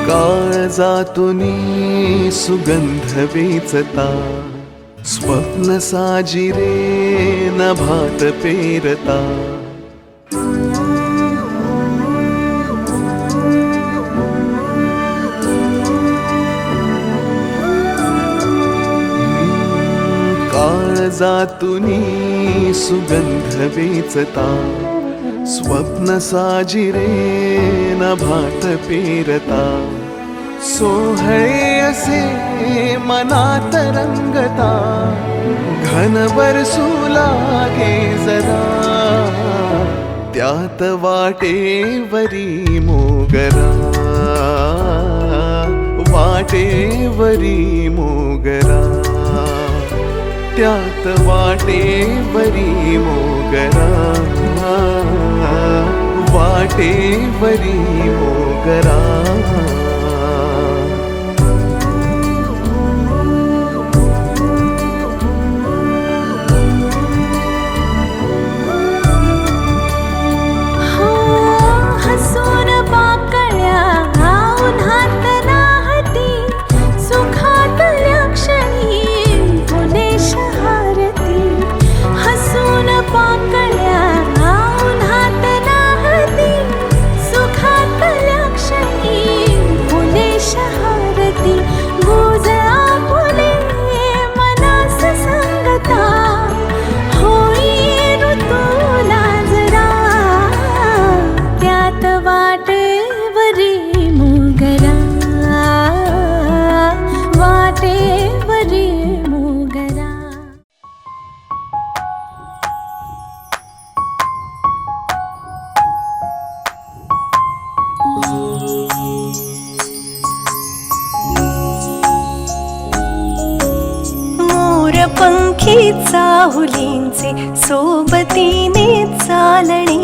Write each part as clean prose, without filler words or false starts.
काळजातुनी सुगंध वेचता, स्वप्न साजिरे नभात पेरता. काळजातुनी सुगंध वेचता, स्वप्न साजिरे नभात पेरता. सोहळे असे मनात रंगता, घन बरसू लागे जरा, त्यात वाटेवरी मोगरा, वाटेवरी मोगरा, त्यात वाटेवरी मोगरा, वाटेवरी मोगरा. मोरपंखी चाहुलींचे सोबतीने चालणे,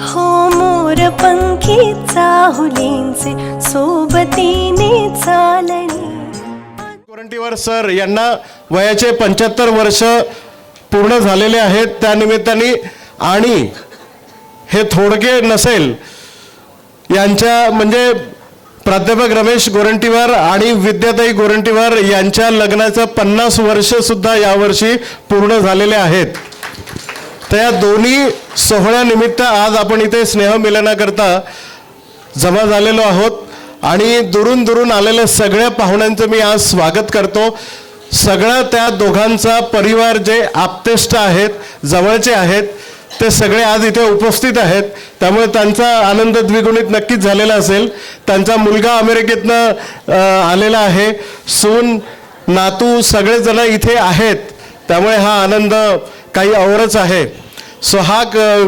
हो मोरपंखी चाहुलींचे सोबतीने चालणे. गोरंटीवार सर यांना वयाचे 75 वर्ष पूर्ण झालेले आहेत. त्यानिमित्ताने आणि हे थोडके नसेल, यांच्या म्हणजे प्राध्यापक रमेश गोरंटीवार आणि विद्याताई गोरंटीवार यांच्या लग्नाचं 50 वर्ष सुद्धा यावर्षी पूर्ण झालेले आहेत. तर या दोन्ही सोहळ्यानिमित्त आज आपण इथे स्नेहमिलनाकरता जमा झालेलो आहोत आणि दुरून दुरून आलेल्या सगळ्या पाहुण्यांचं मी आज स्वागत करतो. सगळा त्या दोघांचा परिवार जे आप्तेष्ट आहेत, जवळचे आहेत, ते सगळे आज इथे उपस्थित आहेत. त्यामुळे त्यांचा आनंद द्विगुणित नक्कीच झालेला असेल. त्यांचा मुलगा अमेरिकेतनं आलेला आहे, सून नातू सगळेजण इथे आहेत. त्यामुळे हा आनंद काही औरच आहे. सो हा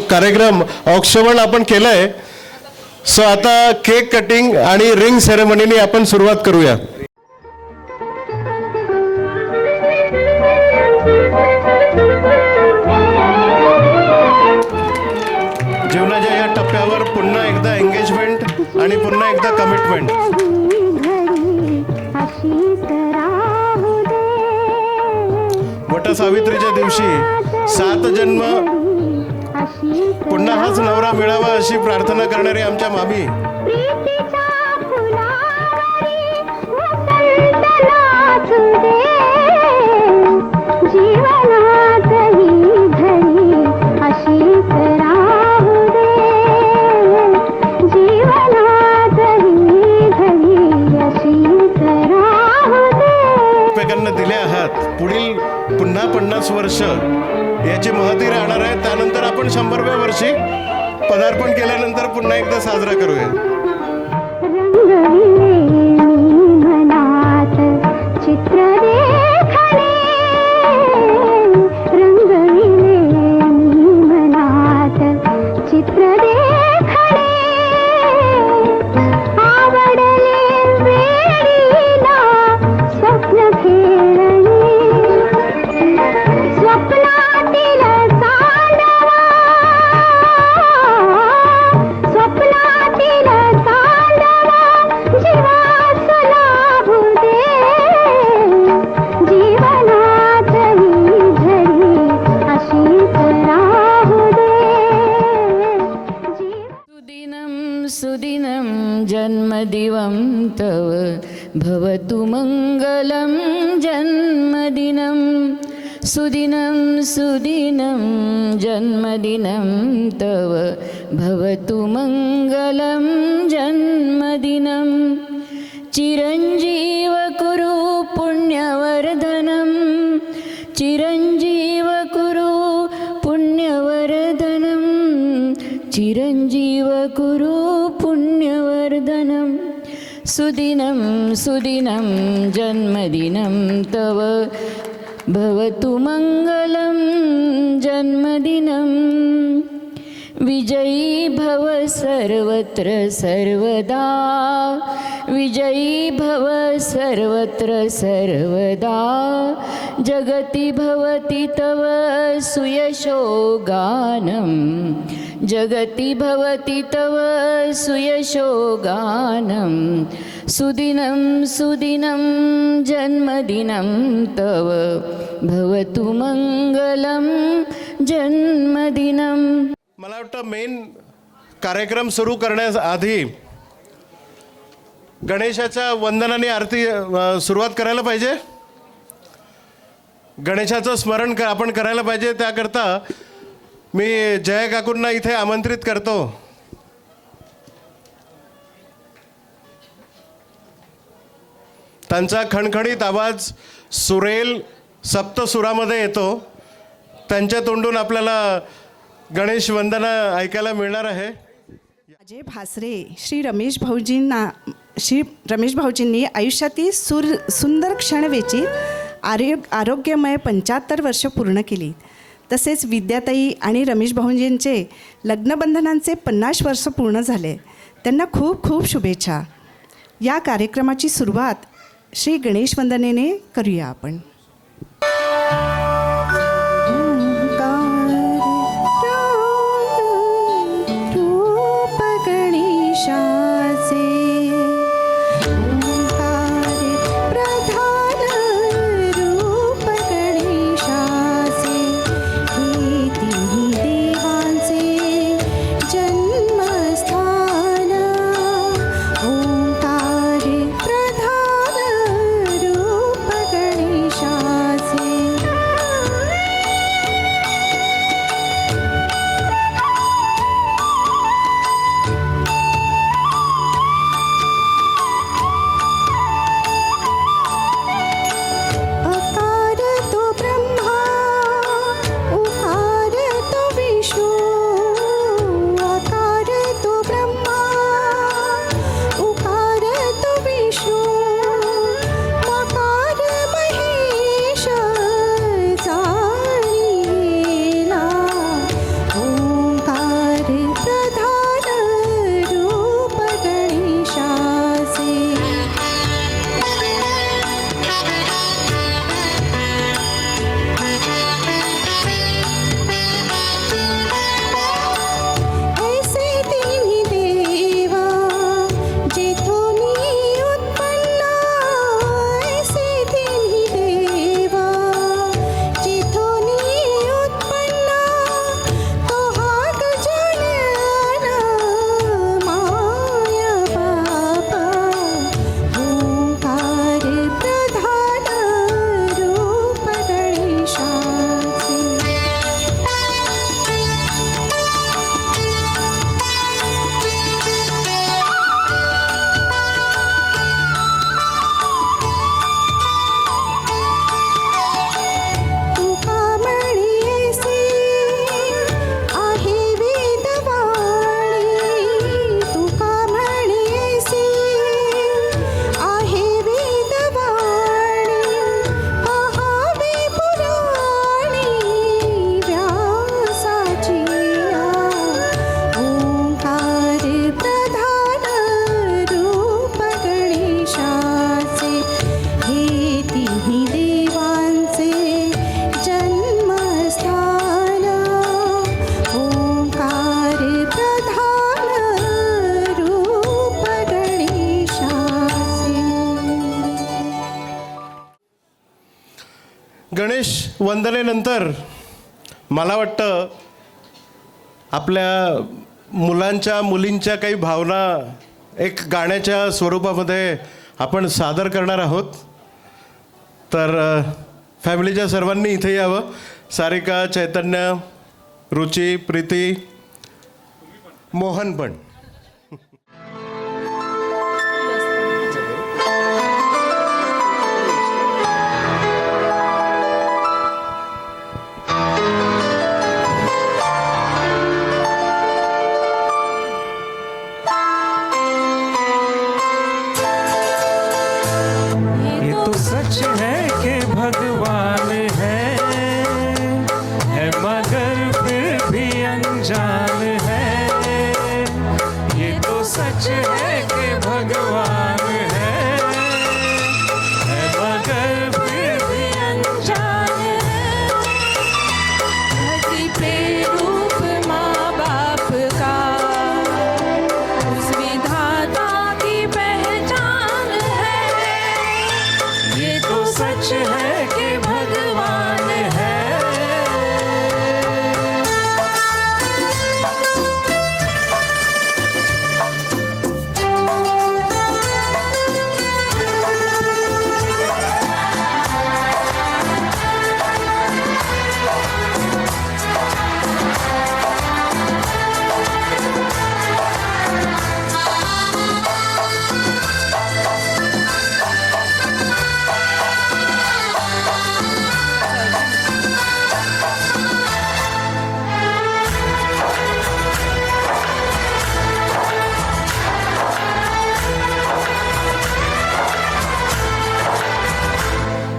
कार्यक्रम औक्षवण आपण केलंय. सो आता केक कटिंग आणि रिंग सेरेमनीने आपण सुरुवात करूया. जीवनाच्या या टप्प्यावर पुन्हा एकदा एंगेजमेंट आणि पुन्हा एकदा कमिटमेंट. वटसावित्रीच्या दिवशी 7 जन्म पुन्हा हाच नवरा मिळावा अशी प्रार्थना करणारी आमच्या मामी. दिले आहात. पुढील पुन्हा 50 वर्ष याची महती राहणार आहे. त्यानंतर आपण 100व्या वर्षी पदार्पण केल्यानंतर पुन्हा एकदा साजरा करूया. सुदिनं जन्मदिवं तव भवतु मङ्गलं जन्मदिनं सुदिनं सुदिनं जन्मदिनं तव भवतु मङ्गलं जन्मदिनं चिरञ्जीव कुरु पुण्यवर्धनं चिरञ्जीव कुरु पुण्यवर्धनं चिरञ्जीव कुरु पुण्यवर्धनं सुदिनं सुदिनं जन्मदिनं तव भवतु मङ्गलं जन्मदिनं विजयी भव सर्वत्र सर्वदा विजयी भव सर्वत्र सर्वदा जगति भवति तव सुयशो गानं जगति भवति तव सुयशो गानं सुदिनं सुदिनं जन्मदिनं तव भवतु मङ्गलं जन्मदिनं. मला वाटतं मेन कार्यक्रम सुरू करण्याआधी गणेशाच्या वंदनाने आरती सुरुवात करायला पाहिजे. गणेशाचं स्मरण आपण करायला पाहिजे. त्याकरता मी जया काकूंना इथे आमंत्रित करतो. त्यांचा खणखणीत आवाज सुरेल सप्तसुरामध्ये येतो. त्यांच्या तोंडून आपल्याला गणेश वंदना ऐकायला मिळणार आहे. अजय भासरे श्री रमेश भाऊजींनी आयुष्यातील सुंदर क्षण वेचीत आरोग्यमय 75 वर्ष पूर्ण केली. तसेच विद्याताई आणि रमेश भाऊजींचे लग्नबंधनांचे 50 वर्ष पूर्ण झाले. त्यांना खूप खूप शुभेच्छा. या कार्यक्रमाची सुरुवात श्री गणेश वंदनेने करूया आपण. गणेश वंदनेनंतर मला वाटतं आपल्या मुलांच्या मुलींच्या काही भावना एक गाण्याच्या स्वरूपामध्ये आपण सादर करणार आहोत. तर फॅमिलीच्या सर्वांनी इथे यावं. सारिका, चैतन्य, रुची, प्रीती, मोहन पण. ये तो सच है कि भगवान है मगर फिर भी अनजान है. ये तो सच है कि भगवान है मगर फिर भी अनजान है. धरती पे रूप माँ बाप का उस विधाता की पहचान है. ये तो सच है कि भगवान है.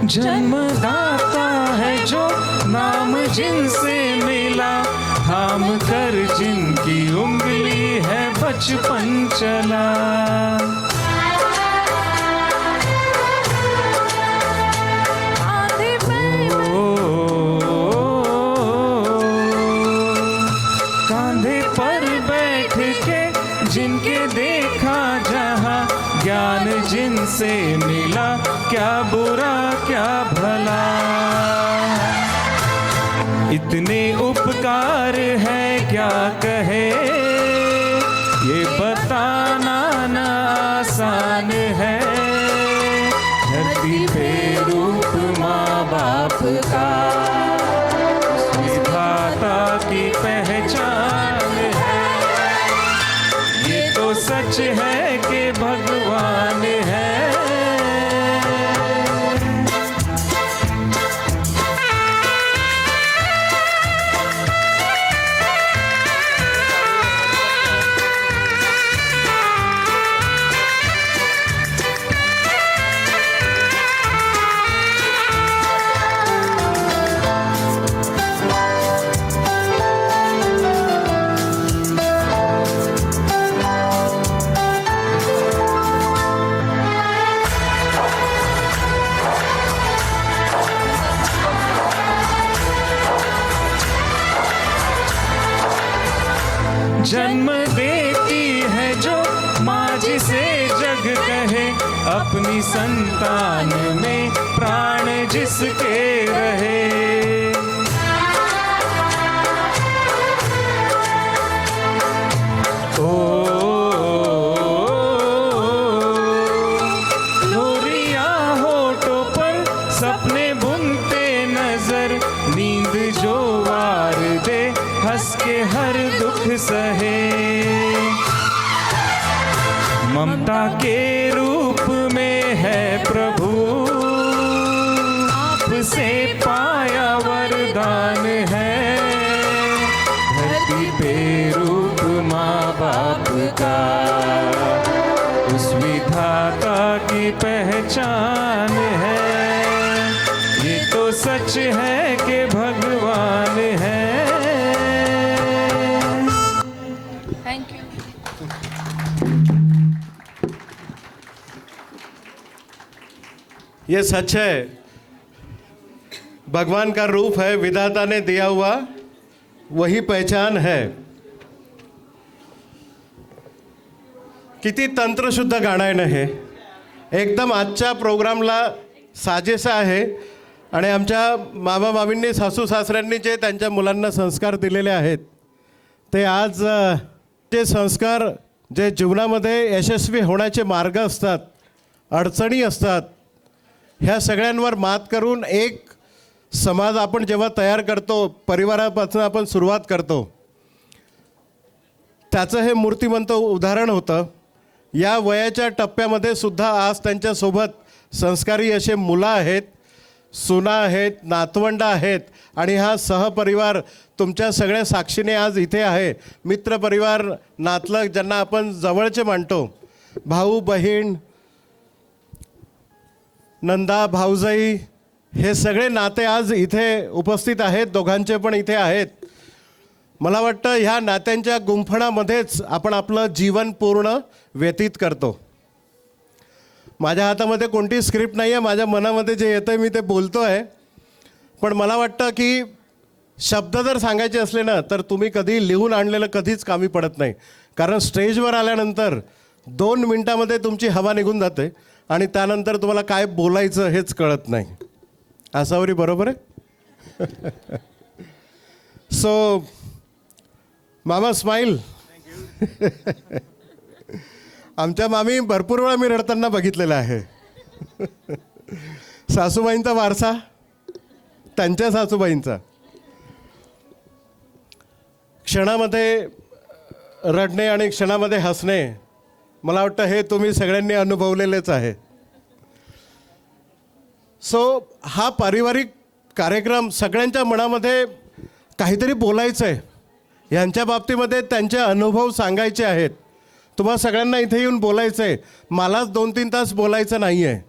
जन्मदाता है जो नाम जिनसे मिला, थाम कर जिनकी उंगली है बचपन चला. कांधे पर बैठ के जिनके देखा जहाँ, ज्ञान जिनसे मिला क्या बुरा क्या भला. इतने उपकार है क्या कहे, ये बताना न आसान है. धरती पे रूप माँ बाप का विधाता की पहचान है. ये तो सच है कि भगवान है. जन्म देती है जो माँ जिसे जग कहे, अपनी संतान में प्राण जिसके रहे. ओ लोरिया होठों पर सपने बुनते नजर, नींद जो वार दे हंस के हर दुख सहे. ममता के रूप में है प्रभु, आपसे पाया वरदान है. धरती पे रूप माँ बाप का उस विधाता की पहचान है. ये तो सच है कि भगवान है. Thank you. ये सच है, भगवान का रूप है, विधाता ने दिया हुआ वही पहचान है. किती तंत्रशुद्ध गाणं आहे ना हे. एकदम आजच्या प्रोग्रामला साजेसं आहे. आणि आमच्या मामा मामींनी सासू सासऱ्यांनी जे त्यांच्या मुलांना संस्कार दिलेले आहेत ते आज जे संस्कार जे जीवनामध्ये यशस्वी होण्याचे मार्ग असतात, अडचणी असतात, ह्या सगळ्यांवर मात करून एक समाज आपण जेव्हा तयार करतो, परिवारापासून आपण सुरुवात करतो, त्याचं हे मूर्तिमंत उदाहरण होतं. या वयाच्या टप्प्यामध्ये सुद्धा आज त्यांच्यासोबत संस्कारी असे मुलं आहेत, सुना आहेत, नातवंड आहेत आणि हा सहपरिवार तुमच्या सगळ्या साक्षीने आज इथे आहे. मित्रपरिवार, नातलग ज्यांना आपण जवळचे मानतो, भाऊ बहीण, नंदा भाऊजाई, हे सगळे नाते आज इथे उपस्थित आहेत. दोघांचे पण इथे आहेत. मला वाटतं ह्या नात्यांच्या गुंफणामध्येच आपण आपलं जीवन पूर्ण व्यतीत करतो. माझ्या हातामध्ये कोणती स्क्रिप्ट नाही आहे, माझ्या मनामध्ये जे येतं आहे मी ते बोलतो आहे. पण मला वाटतं की शब्द जर सांगायचे असले ना तर तुम्ही कधी लिहून आणलेलं कधीच कामी पडत नाही. कारण स्टेजवर आल्यानंतर 2 मिनटामध्ये तुमची हवा निघून जाते आणि त्यानंतर तुम्हाला काय बोलायचं हेच कळत नाही. आसावरी बरोबर आहे? सो मामा स्माईल. आमच्या मामी भरपूर वेळा मी रडताना बघितलेलं आहे. सासूबाईंचा वारसा, त्यांच्या सासूबाईंचा. क्षणामध्ये रडणे आणि क्षणामध्ये हसणे, मला वाटतं हे तुम्ही सगळ्यांनी अनुभवलेलेच आहे. सो हा पारिवारिक कार्यक्रम सगळ्यांच्या मनामध्ये काहीतरी बोलायचं आहे. यांच्या बाबतीमध्ये त्यांचे अनुभव सांगायचे आहेत. तुम्हाला सगळ्यांना इथे येऊन बोलायचं आहे. मलाच 2-3 तास बोलायचं नाही आहे,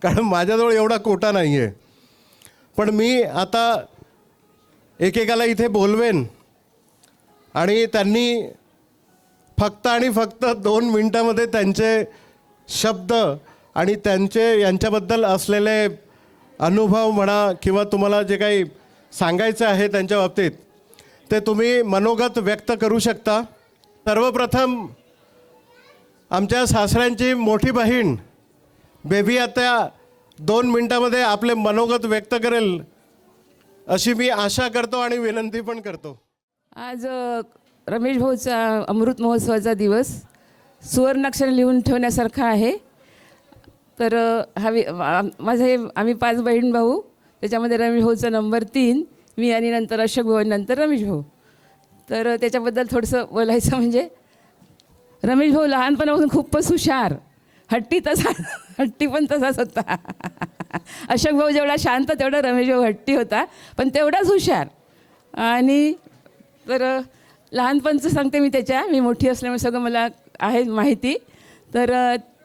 कारण माझ्याजवळ एवढा कोटा नाही आहे. पण मी आता एकेकाला इथे बोलवेन आणि त्यांनी फक्त आणि फक्त 2 मिनटामध्ये त्यांचे शब्द आणि त्यांचे यांच्याबद्दल असलेले अनुभव म्हणा किंवा तुम्हाला जे काही सांगायचं आहे त्यांच्या बाबतीत ते तुम्ही मनोगत व्यक्त करू शकता. सर्वप्रथम आमच्या सासऱ्यांची मोठी बहीण बेबी आता 2 मिनटामध्ये आपले मनोगत व्यक्त करेल अशी मी आशा करतो आणि विनंती पण करतो. आज रमेश भाऊचा अमृत महोत्सवाचा दिवस सुवर्णाक्षर लिहून ठेवण्यासारखा आहे. तर माझे आम्ही 5 बहीण भाऊ, त्याच्यामध्ये रमेश भाऊचा नंबर 3, मी आणि नंतर अशोक भाऊ, नंतर रमेश भाऊ. तर त्याच्याबद्दल थोडंसं बोलायचं म्हणजे रमेश भाऊ लहानपणापासून खूपच हुशार, हट्टी पण तसाच होता. अशोक भाऊ जेवढा शांत तेवढा रमेश भाऊ हट्टी होता, पण तेवढाच हुशार. आणि तर लहानपणचं सांगते मी मोठी असल्यामुळे सगळं मला आहे माहिती. तर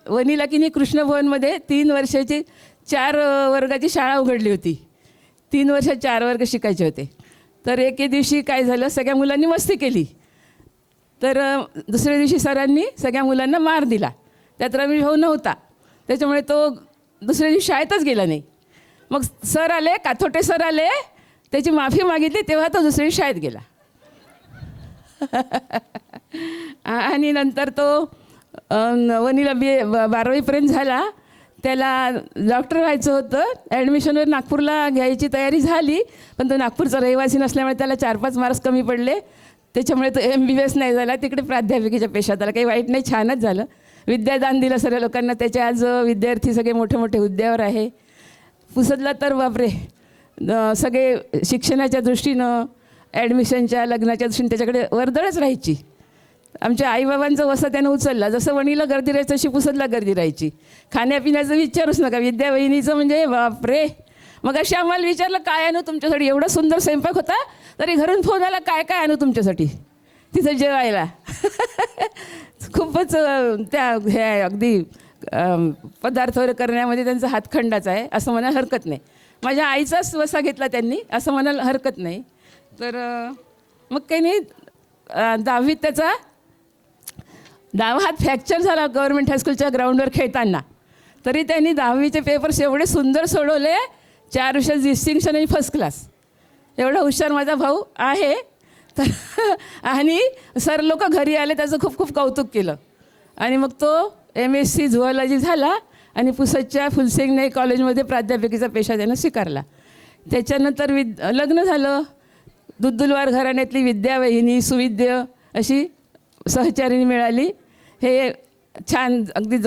वनीला की नाही कृष्णभवनमध्ये 3 वर्षाची 4 वर्गाची शाळा उघडली होती. 3 वर्षात 4 वर्ग शिकायचे होते. तर एके दिवशी काय झालं, सगळ्या मुलांनी मस्ती केली. तर दुसऱ्या दिवशी सरांनी सगळ्या मुलांना मार दिला. त्यात रमेश भाऊ नव्हता, त्याच्यामुळे तो दुसऱ्या दिवशी शाळेतच गेला नाही. मग सर आले, काथोटे सर आले, त्याची माफी मागितली, तेव्हा तो दुसऱ्या दिवशी शाळेत गेला. आणि नंतर तो वनीला 12वीपर्यंत झाला. त्याला डॉक्टर व्हायचं होतं. ॲडमिशनवर नागपूरला घ्यायची तयारी झाली, पण तो नागपूरचा रहिवासी नसल्यामुळे त्याला 4-5 मार्क्स कमी पडले. त्याच्यामुळे तो MBBS नाही झाला. तिकडे प्राध्यापिकेच्या पेशात आला. काही वाईट नाही, छानच झालं. विद्यादान दिलं सर्व लोकांना. त्याचे आज विद्यार्थी सगळे मोठे मोठे हुद्द्यावर आहे. पुसदला तर बापरे, सगळे शिक्षणाच्या दृष्टीनं, ॲडमिशनच्या, लग्नाच्या दृष्टीने त्याच्याकडे वर्दळच राहायची. आमच्या आईबाबांचं वसा त्यानं उचलला. जसं वणीला गर्दी राहायची तशी पुसदला गर्दी राहायची. खाण्यापिण्याचं विचारूच नका. विद्यावहिनीचं म्हणजे बापरे. मग अशी आम्हाला विचारलं, काय आणू तुमच्यासाठी? एवढा सुंदर स्वयंपाक होता, तरी घरून फोन आला, काय काय आणू तुमच्यासाठी तिथं जेवायला. खूपच त्या हे अगदी पदार्थ वगैरे करण्यामध्ये त्यांचा हातखंडाचा आहे असं म्हणायला हरकत नाही. माझ्या आईचाच वसा घेतला त्यांनी असं म्हणायला हरकत नाही. तर मग काही नाही, 10वीत त्याचा डावा हात फ्रॅक्चर झाला गव्हर्नमेंट हायस्कूलच्या ग्राउंडवर खेळताना. तरी त्यांनी 10वीचे पेपर्स एवढे सुंदर सोडवले, 4 विषयात डिस्टिंक्शन आणि फर्स्ट क्लास. एवढा हुशार माझा भाऊ आहे. तर आणि सर लोक घरी आले, त्याचं खूप खूप कौतुक केलं. आणि मग तो MSc झुऑलॉजी झाला आणि पुसदच्या फुलसिंग नाईक कॉलेजमध्ये प्राध्यापिकेचा पेशा त्यानं स्वीकारला. त्याच्यानंतर लग्न झालं. दुद्दुलवार घराण्यातली विद्यावहिनी, सुविद्य अशी सहचारिणी मिळाली. हे छान अगदी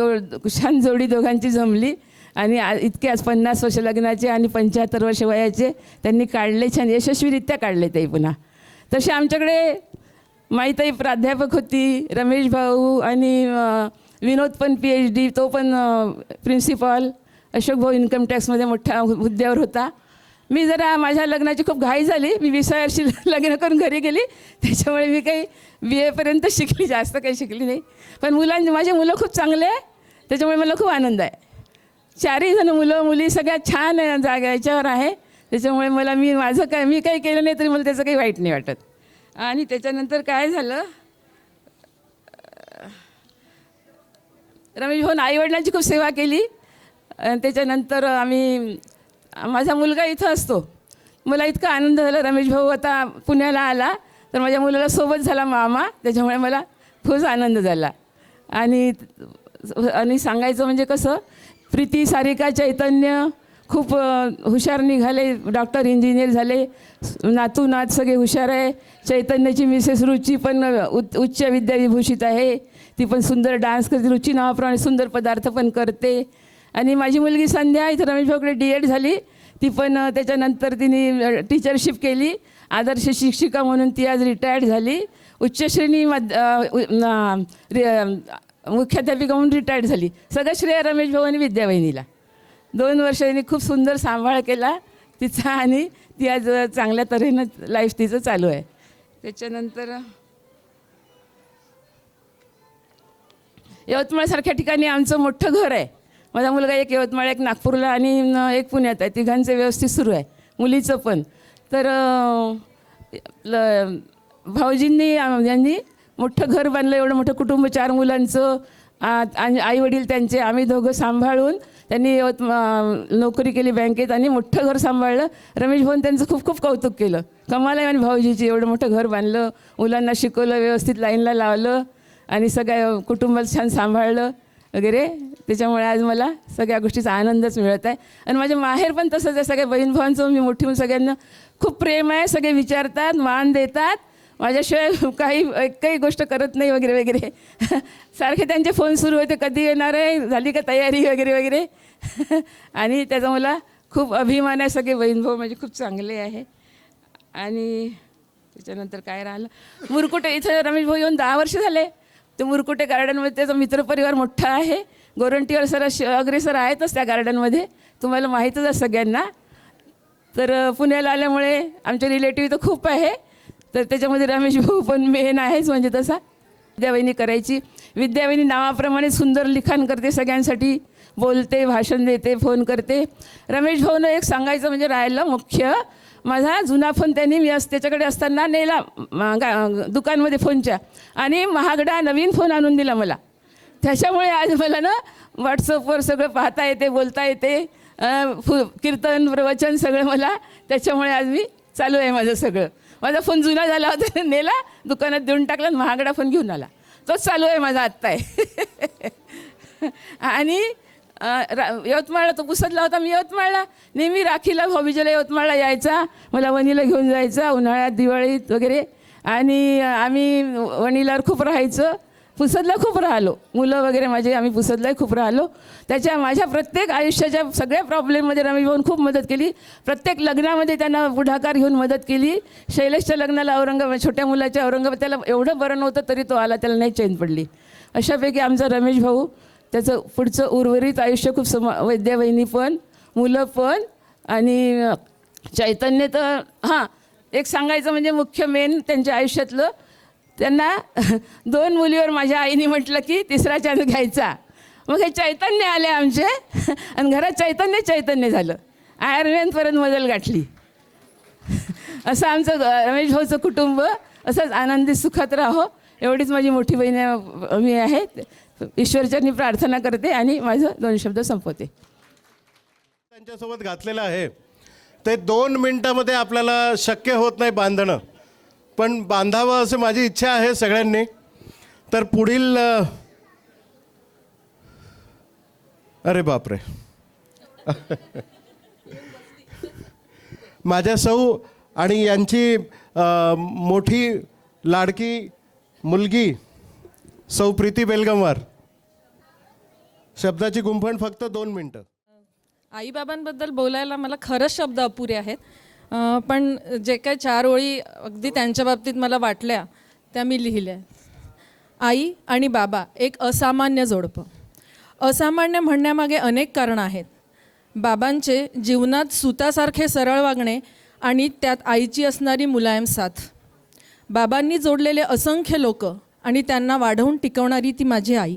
छान जोडी दोघांची जमली आणि इतके आज 50 वर्ष लग्नाचे आणि 75 वर्ष वयाचे त्यांनी काढले, छान यशस्वीरित्या काढले ते पुन्हा. तसे आमच्याकडे माईताई प्राध्यापक होती, रमेश भाऊ आणि विनोद पण PhD, तो पण प्रिन्सिपॉल. अशोक भाऊ इन्कम टॅक्समध्ये मोठ्या हुद्द्यावर होता. मी जरा माझ्या लग्नाची खूप घाई झाली, मी 20व्या वर्षी लग्न करून घरी गेली, त्याच्यामुळे मी काही BA शिकली, जास्त काही शिकली नाही. पण माझे मुलं खूप चांगले आहे, त्याच्यामुळे मला खूप आनंद आहे. 4ही जण मुलं मुली सगळ्या छान याच्यावर आहे, त्याच्यामुळे मला मी काही केलं नाही तरी मला त्याचं काही वाईट नाही वाटत. आणि त्याच्यानंतर काय झालं, रमेश भाऊन आईवडिलांची खूप सेवा केली. त्याच्यानंतर माझा मुलगा इथं असतो. मला इतका आनंद झाला, रमेश भाऊ आता पुण्याला आला तर माझ्या मुलाला सोबत झाला मामा, त्याच्यामुळे मला खूप आनंद झाला. आणि सांगायचं म्हणजे कसं, प्रीती, सारिका, चैतन्य खूप हुशार निघाले, डॉक्टर इंजिनियर झाले, नात सगळे हुशार आहे. चैतन्याची मिसेस रुची पण उच्च विद्याविभूषित आहे, ती पण सुंदर डान्स करते, रुची नावाप्रमाणे सुंदर पदार्थ पण करते. आणि माझी मुलगी संध्या इथं रमेश भाऊकडे D.Ed झाली, ती पण त्याच्यानंतर तिने टीचरशिप केली, आदर्श शिक्षिका म्हणून ती आज रिटायर्ड झाली. उच्च श्रेणी मुख्याध्यापिका म्हणून रिटायर्ड झाली. सगळं श्रेय रमेश भाऊ आणि विद्यावहिनीला. 2 वर्षांनी खूप सुंदर सांभाळ केला तिचा आणि ती आज चांगल्या तऱ्हेनं लाईफ तिचं चालू आहे. त्याच्यानंतर यवतमाळसारख्या ठिकाणी आमचं मोठं घर आहे. माझा मुलगा एक यवतमाळ, एक नागपूरला आणि एक पुण्यात आहे. तिघांचं व्यवस्थित सुरू आहे, मुलीचं पण. तर भाऊजींनी यांनी मोठं घर बांधलं, एवढं मोठं कुटुंब, 4 मुलांचं आणि आईवडील त्यांचे, आम्ही दोघं सांभाळून त्यांनी नोकरी केली बँकेत आणि मोठं घर सांभाळलं. रमेश भाऊन त्यांचं खूप खूप कौतुक केलं. कमाल आहे आणि भाऊजीची, एवढं मोठं घर बांधलं, मुलांना शिकवलं, व्यवस्थित लाईनला लावलं आणि सगळ्या कुटुंबाला छान सांभाळलं वगैरे. त्याच्यामुळे आज मला सगळ्या गोष्टीचा आनंदच मिळत आहे. आणि माझे माहेर पण तसंच आहे, सगळ्या बहीण भावांचं मी मोठी म्हणून सगळ्यांना खूप प्रेम आहे, सगळे विचारतात, मान देतात, माझ्याशिवाय काही गोष्ट करत नाही वगैरे वगैरे. सारखे त्यांचे फोन सुरू होते, कधी येणार आहे, झाली का तयारी वगैरे वगैरे. आणि त्याचा मला खूप अभिमान आहे. सगळे बहीण भाऊ माझे खूप चांगले आहे. आणि त्याच्यानंतर काय राहिलं, मुरकुटे इथं रमेश भाऊ येऊन 10 वर्ष झाले. ते मुरकुटे गार्डनमध्ये त्याचा मित्रपरिवार मोठा आहे. गोरंटीवर अग्रेसर आहेतच त्या गार्डनमध्ये, तुम्हाला माहीतच आहे सगळ्यांना. तर पुण्याला आल्यामुळे आमचे रिलेटिव्ह तर खूप आहे, तर त्याच्यामध्ये रमेश भाऊ पण मेन आहेच. म्हणजे तसा विद्यावहिनी करायची. विद्यावहिनी नावाप्रमाणे सुंदर लिखाण करते, सगळ्यांसाठी बोलते, भाषण देते, फोन करते. रमेश भाऊनं एक सांगायचं म्हणजे राहिलं मुख्य, माझा जुना फोन त्यांनी मी त्याच्याकडे असताना नेला दुकानमध्ये फोनच्या आणि महागडा नवीन फोन आणून दिला मला. त्याच्यामुळे आज मला ना व्हॉट्सअपवर सगळं पाहता येते, बोलता येते, कीर्तन प्रवचन सगळं मला. त्याच्यामुळे आज मी चालू आहे माझं सगळं. माझा फोन जुना झाला होता, नेला दुकानात देऊन टाकला, महागडा फोन घेऊन आला, तोच चालू आहे माझा आत्ता आहे. आणि यवतमाळला तो पुसदला होता, मी यवतमाळला नेहमी राखीला भाऊबीजेला यवतमाळला यायचा, मला वणीला घेऊन जायचा उन्हाळ्यात, दिवाळीत वगैरे. आणि आम्ही वणीलावर खूप राहायचं, पुसदला खूप राहिलो, मुलं वगैरे माझे, आम्ही पुसदलाही खूप राहिलो. माझ्या प्रत्येक आयुष्याच्या सगळ्या प्रॉब्लेममध्ये रमेश भाऊन खूप मदत केली. प्रत्येक लग्नामध्ये त्यांना पुढाकार घेऊन मदत केली. शैलेशच्या लग्नाला औरंगाबाद, छोट्या मुलाच्या औरंगाबाद, त्याला एवढं बरं नव्हतं तरी तो आला, त्याला नाही चैन पडली. अशापैकी आमचा रमेश भाऊ, त्याचं पुढचं उर्वरित आयुष्य खूप वैद्यवहिनी पण, मुलं पण. आणि चैतन्य तर हां, एक सांगायचं म्हणजे मुख्य मेन त्यांच्या आयुष्यातलं, त्यांना 2 मुलीवर माझ्या आईने म्हटलं की 3रा चान्स घ्यायचा. मग हे चैतन्य आले आमचे आणि घरात चैतन्य झालं, आयुर्वेदपर्यंत मजल गाठली. असं आमचं रमेश भाऊचं कुटुंब असंच आनंदी सुखात राहो, एवढीच माझी मोठी बहीण मी आहे. ईश्वरचरणी प्रार्थना करते आणि माझं 2 शब्द संपवते. त्यांच्यासोबत घातलेलं आहे ते 2 मिनिटामध्ये आपल्याला शक्य होत नाही बांधणं, पण बांधावं असं माझी इच्छा आहे सगळ्यांनी. तर पुढील अरे बापरे माझ्या सौ आणि यांची मोठी लाडकी मुलगी सौ प्रीती बेलगमवार. शब्दाची गुंफण फक्त 2 मिनटं. आईबाबांबद्दल बोलायला मला खरंच शब्द अपुरे आहेत. पण जे काही 4 ओळी अगदी त्यांच्या बाबतीत मला वाटल्या त्या मी लिहिल्या. आई आणि बाबा एक असामान्य जोडपं. असामान्य म्हणण्यामागे अनेक कारणं आहेत. बाबांचे जीवनात सुतासारखे सरळ वागणे आणि त्यात आईची असणारी मुलायम साथ. बाबांनी जोडलेले असंख्य लोक आणि त्यांना वाढवून टिकवणारी ती माझी आई.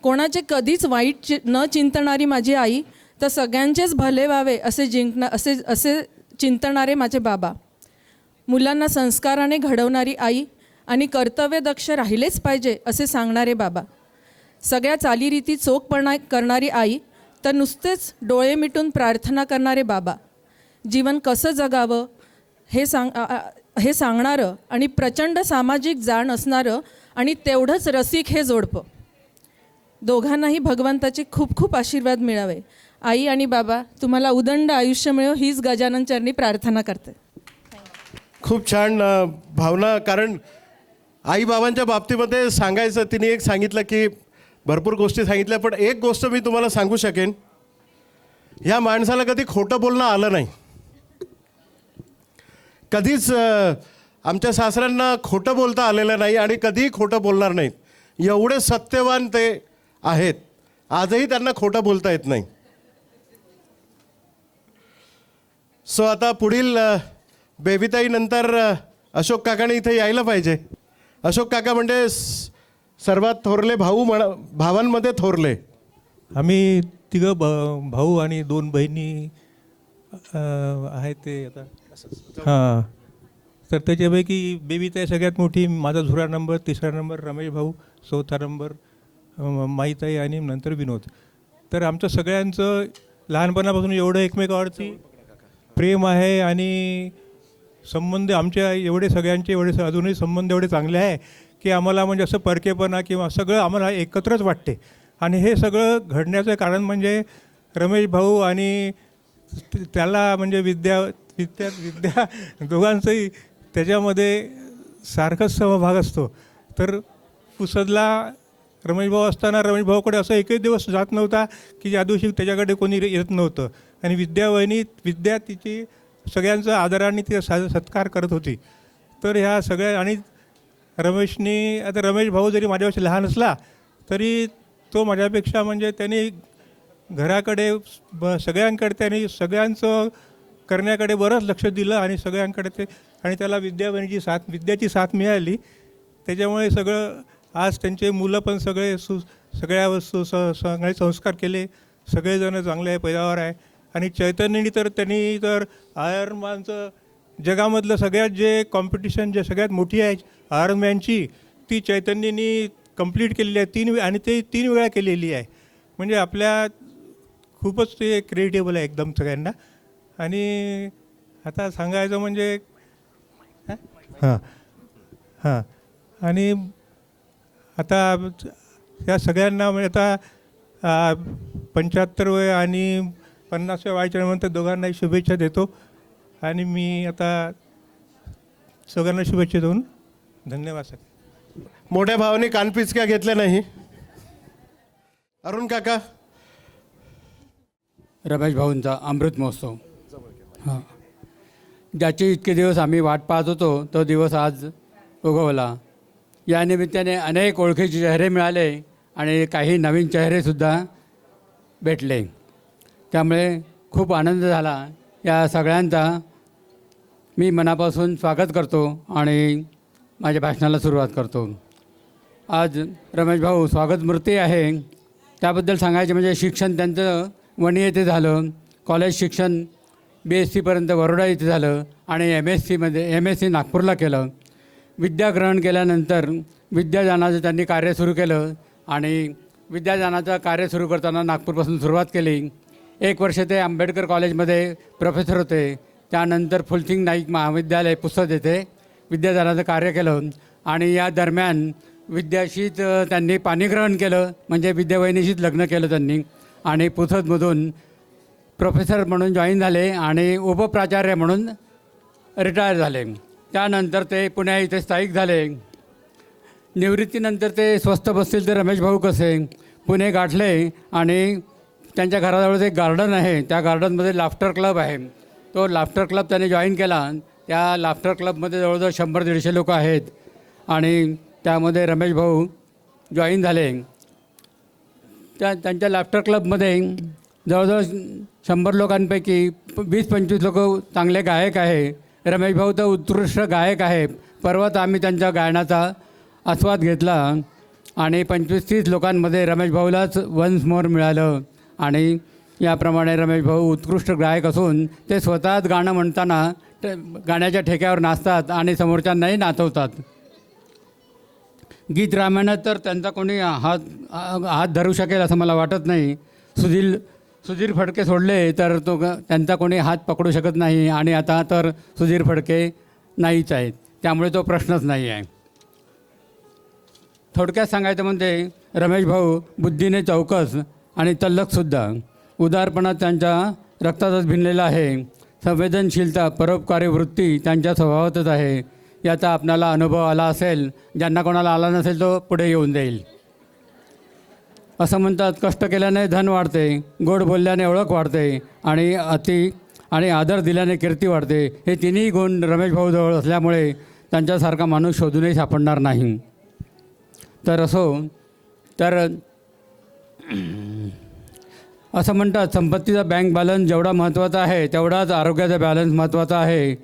कोणाचे कधीच वाईट न चिंतणारी माझी आई, तर सगळ्यांचेच भले व्हावे असे चिंतणारे माझे बाबा. मुलांना संस्काराने घडवणारी आई आणि कर्तव्यदक्ष राहिलेच पाहिजे असे सांगणारे बाबा. सगळ्या चालीरीती चोखपणा करणारी आई, तर नुसतेच डोळे मिटून प्रार्थना करणारे बाबा. जीवन कसं जगावं हे सांगणारं आणि प्रचंड सामाजिक जाण असणारं आणि तेवढंच रसिक हे जोडपं. दोघांनाही भगवंताचे खूप खूप आशीर्वाद मिळावे. आई आणि बाबा तुम्हाला उदंड आयुष्य मिळो हीच गजानन चरणी प्रार्थना करते. खूप छान भावना. कारण आईबाबांच्या बाबतीमध्ये सांगायचं, तिने एक सांगितलं की भरपूर गोष्टी सांगितल्या, पण एक गोष्ट मी तुम्हाला सांगू शकेन, ह्या माणसाला कधी खोटं बोलणं आलं नाही. कधीच आमच्या सासऱ्यांना खोटं बोलता आलेलं नाही आणि कधीही खोटं बोलणार नाहीत. एवढे सत्यवान ते आहेत. आजही त्यांना खोटं बोलता येत नाही. सो आता पुढील बेबीताईनंतर अशोक काकाने इथे यायला पाहिजे. अशोक काका म्हणजे सर्वात थोरले भाऊ, भावांमध्ये थोरले. आम्ही तिघं भाऊ आणि 2 बहिणी आहेत ते आता. हां, तर त्याच्यापैकी बेबीताई सगळ्यात मोठी, माझा झुरा नंबर, 3रा नंबर रमेश भाऊ, 4था नंबर माईताई आणि नंतर विनोद. तर आमचं सगळ्यांचं लहानपणापासून एवढं एकमेकावरती प्रेम आहे आणि संबंध आमच्या एवढे सगळ्यांचे एवढे अजूनही संबंध एवढे चांगले आहे की आम्हाला म्हणजे असं परकेपणा किंवा सगळं आम्हाला एकत्रच वाटते. आणि हे सगळं घडण्याचं कारण म्हणजे रमेश भाऊ आणि त्याला म्हणजे विद्या दोघांचंही त्याच्यामध्ये सारखाच समभाग असतो. तर पुसदला रमेश भाऊ असताना रमेश भाऊकडे असं एकही दिवस जात नव्हता की ज्या दिवशी त्याच्याकडे कोणी येत नव्हतं. आणि विद्या तिची सगळ्यांचा आदराने ती सत्कार करत होती. तर ह्या सगळ्या, आणि आता रमेश भाऊ जरी माझ्यापेक्षा लहान असला तरी तो माझ्यापेक्षा म्हणजे त्यांनी घराकडे सगळ्यांकडे त्यांनी सगळ्यांचं करण्याकडे बरंच लक्ष दिलं आणि सगळ्यांकडे ते, आणि त्याला विद्याची साथ मिळाली. त्याच्यामुळे सगळं आज त्यांचे मुलं पण सगळे सगळ्या सगळे संस्कार केले. सगळेजण चांगले पैदावर आहे. आणि चैतन्यनी तर त्यांनी तर आयर्नमॅनचं जगामधलं सगळ्यात जे कॉम्पिटिशन जे सगळ्यात मोठी आहे आयर्नमॅनची, ती चैतन्यनी कंप्लीट केलेली आहे. आणि ते 3 वेळा केलेली आहे. म्हणजे आपल्या खूपच ते क्रिएटिव्ह आहे एकदम सगळ्यांना. आणि आता सांगायचं म्हणजे हां आणि आता या सगळ्यांना म्हणजे आता 75 आणि 50व्या व्हायच्या नंतर दोघांनाही शुभेच्छा देतो. आणि मी आता सगळ्यांना शुभेच्छा देऊन धन्यवाद सर. मोठ्या भावाने कानपिचक्या घेतल्या नाही. अरुण काका. रमेश भाऊंचा अमृत महोत्सव, हां, ज्याचे इतके दिवस आम्ही वाट पाहत होतो तो दिवस आज उगवला. या निमित्ताने अनेक ओळखीचे चेहरे मिळाले आणि काही नवीन चेहरेसुद्धा भेटले. त्यामुळे खूप आनंद झाला. या सगळ्यांचा मी मनापासून स्वागत करतो आणि माझ्या भाषणाला सुरुवात करतो. आज रमेश भाऊ स्वागतमूर्ती आहे. त्याबद्दल सांगायचे म्हणजे शिक्षण त्यांचं वणी येथे झालं. कॉलेज शिक्षण BSc बरोडा येथे झालं आणि MSc नागपूरला केलं. विद्याग्रहण केल्यानंतर विद्यादानाचं त्यांनी कार्य सुरू केलं आणि विद्यादानाचं कार्य सुरू करताना नागपूरपासून सुरुवात केली. 1 वर्ष ते आंबेडकर कॉलेजमध्ये प्रोफेसर होते. त्यानंतर फुलसिंग नाईक महाविद्यालय पुसद येथे विद्यादानाचं कार्य केलं. आणि या दरम्यान विद्याशीच त्यांनी पाणीग्रहण केलं, म्हणजे विद्यावहिनीशीच लग्न केलं त्यांनी. आणि पुसदमधून प्रोफेसर म्हणून जॉईन झाले आणि उपप्राचार्य म्हणून रिटायर झाले. त्यानंतर ते पुण्या इथे स्थायिक झाले. निवृत्तीनंतर ते स्वस्थ बसतील ते रमेश भाऊ कसे पुणे गाठले आणि त्यांच्या घराजवळच एक गार्डन आहे, त्या गार्डनमध्ये लाफ्टर क्लब आहे. तो लाफ्टर क्लब त्याने जॉईन केला. त्या लाफ्टर क्लबमध्ये जवळजवळ 100-150 लोक आहेत आणि त्यामध्ये रमेश भाऊ जॉईन झाले. त्यांच्या लाफ्टर क्लबमध्ये जवळजवळ 100 लोकांपैकी 20-25 लोक चांगले गायक आहे. रमेश भाऊ तर उत्कृष्ट गायक आहे. परवाच आम्ही त्यांच्या गायनाचा आस्वाद घेतला आणि 25-30 लोकांमध्ये रमेश भाऊलाच वन्स मोर मिळालं. आणि याप्रमाणे रमेश भाऊ उत्कृष्ट गायक असून ते स्वतःच गाणं म्हणताना गाण्याच्या ठेक्यावर नाचतात आणि समोरच्यांनाही नाचवतात. गीत रामायणात तर त्यांचा कोणी हात धरू शकेल असं मला वाटत नाही. सुधीर फडके सोडले तर त्यांचा कोणी हात पकडू शकत नाही आणि आता तर सुधीर फडके नाहीच आहेत, त्यामुळे तो प्रश्नच नाही आहे. थोडक्यात सांगायचं म्हणजे रमेश भाऊ बुद्धीने चौकस आणि तल्लखसुद्धा. उदारपणा त्यांच्या रक्तातच भिनलेला आहे. संवेदनशीलता, परोपकारी वृत्ती त्यांच्या स्वभावातच आहे. याचा आपणाला अनुभव आला असेल. ज्यांना कोणाला आला नसेल तो पुढे येऊन जाईल. असं म्हणतात, कष्ट केल्याने धन वाढते, गोड बोलल्याने ओळख वाढते आणि आदर दिल्याने कीर्ती वाढते. हे तिन्ही गुण रमेश भाऊजवळ असल्यामुळे त्यांच्यासारखा माणूस शोधूनही सापडणार नाही. तर असं म्हणतात, संपत्तीचा बँक बॅलन्स जेवढा महत्त्वाचा आहे तेवढाच आरोग्याचा बॅलन्स महत्त्वाचा आहे,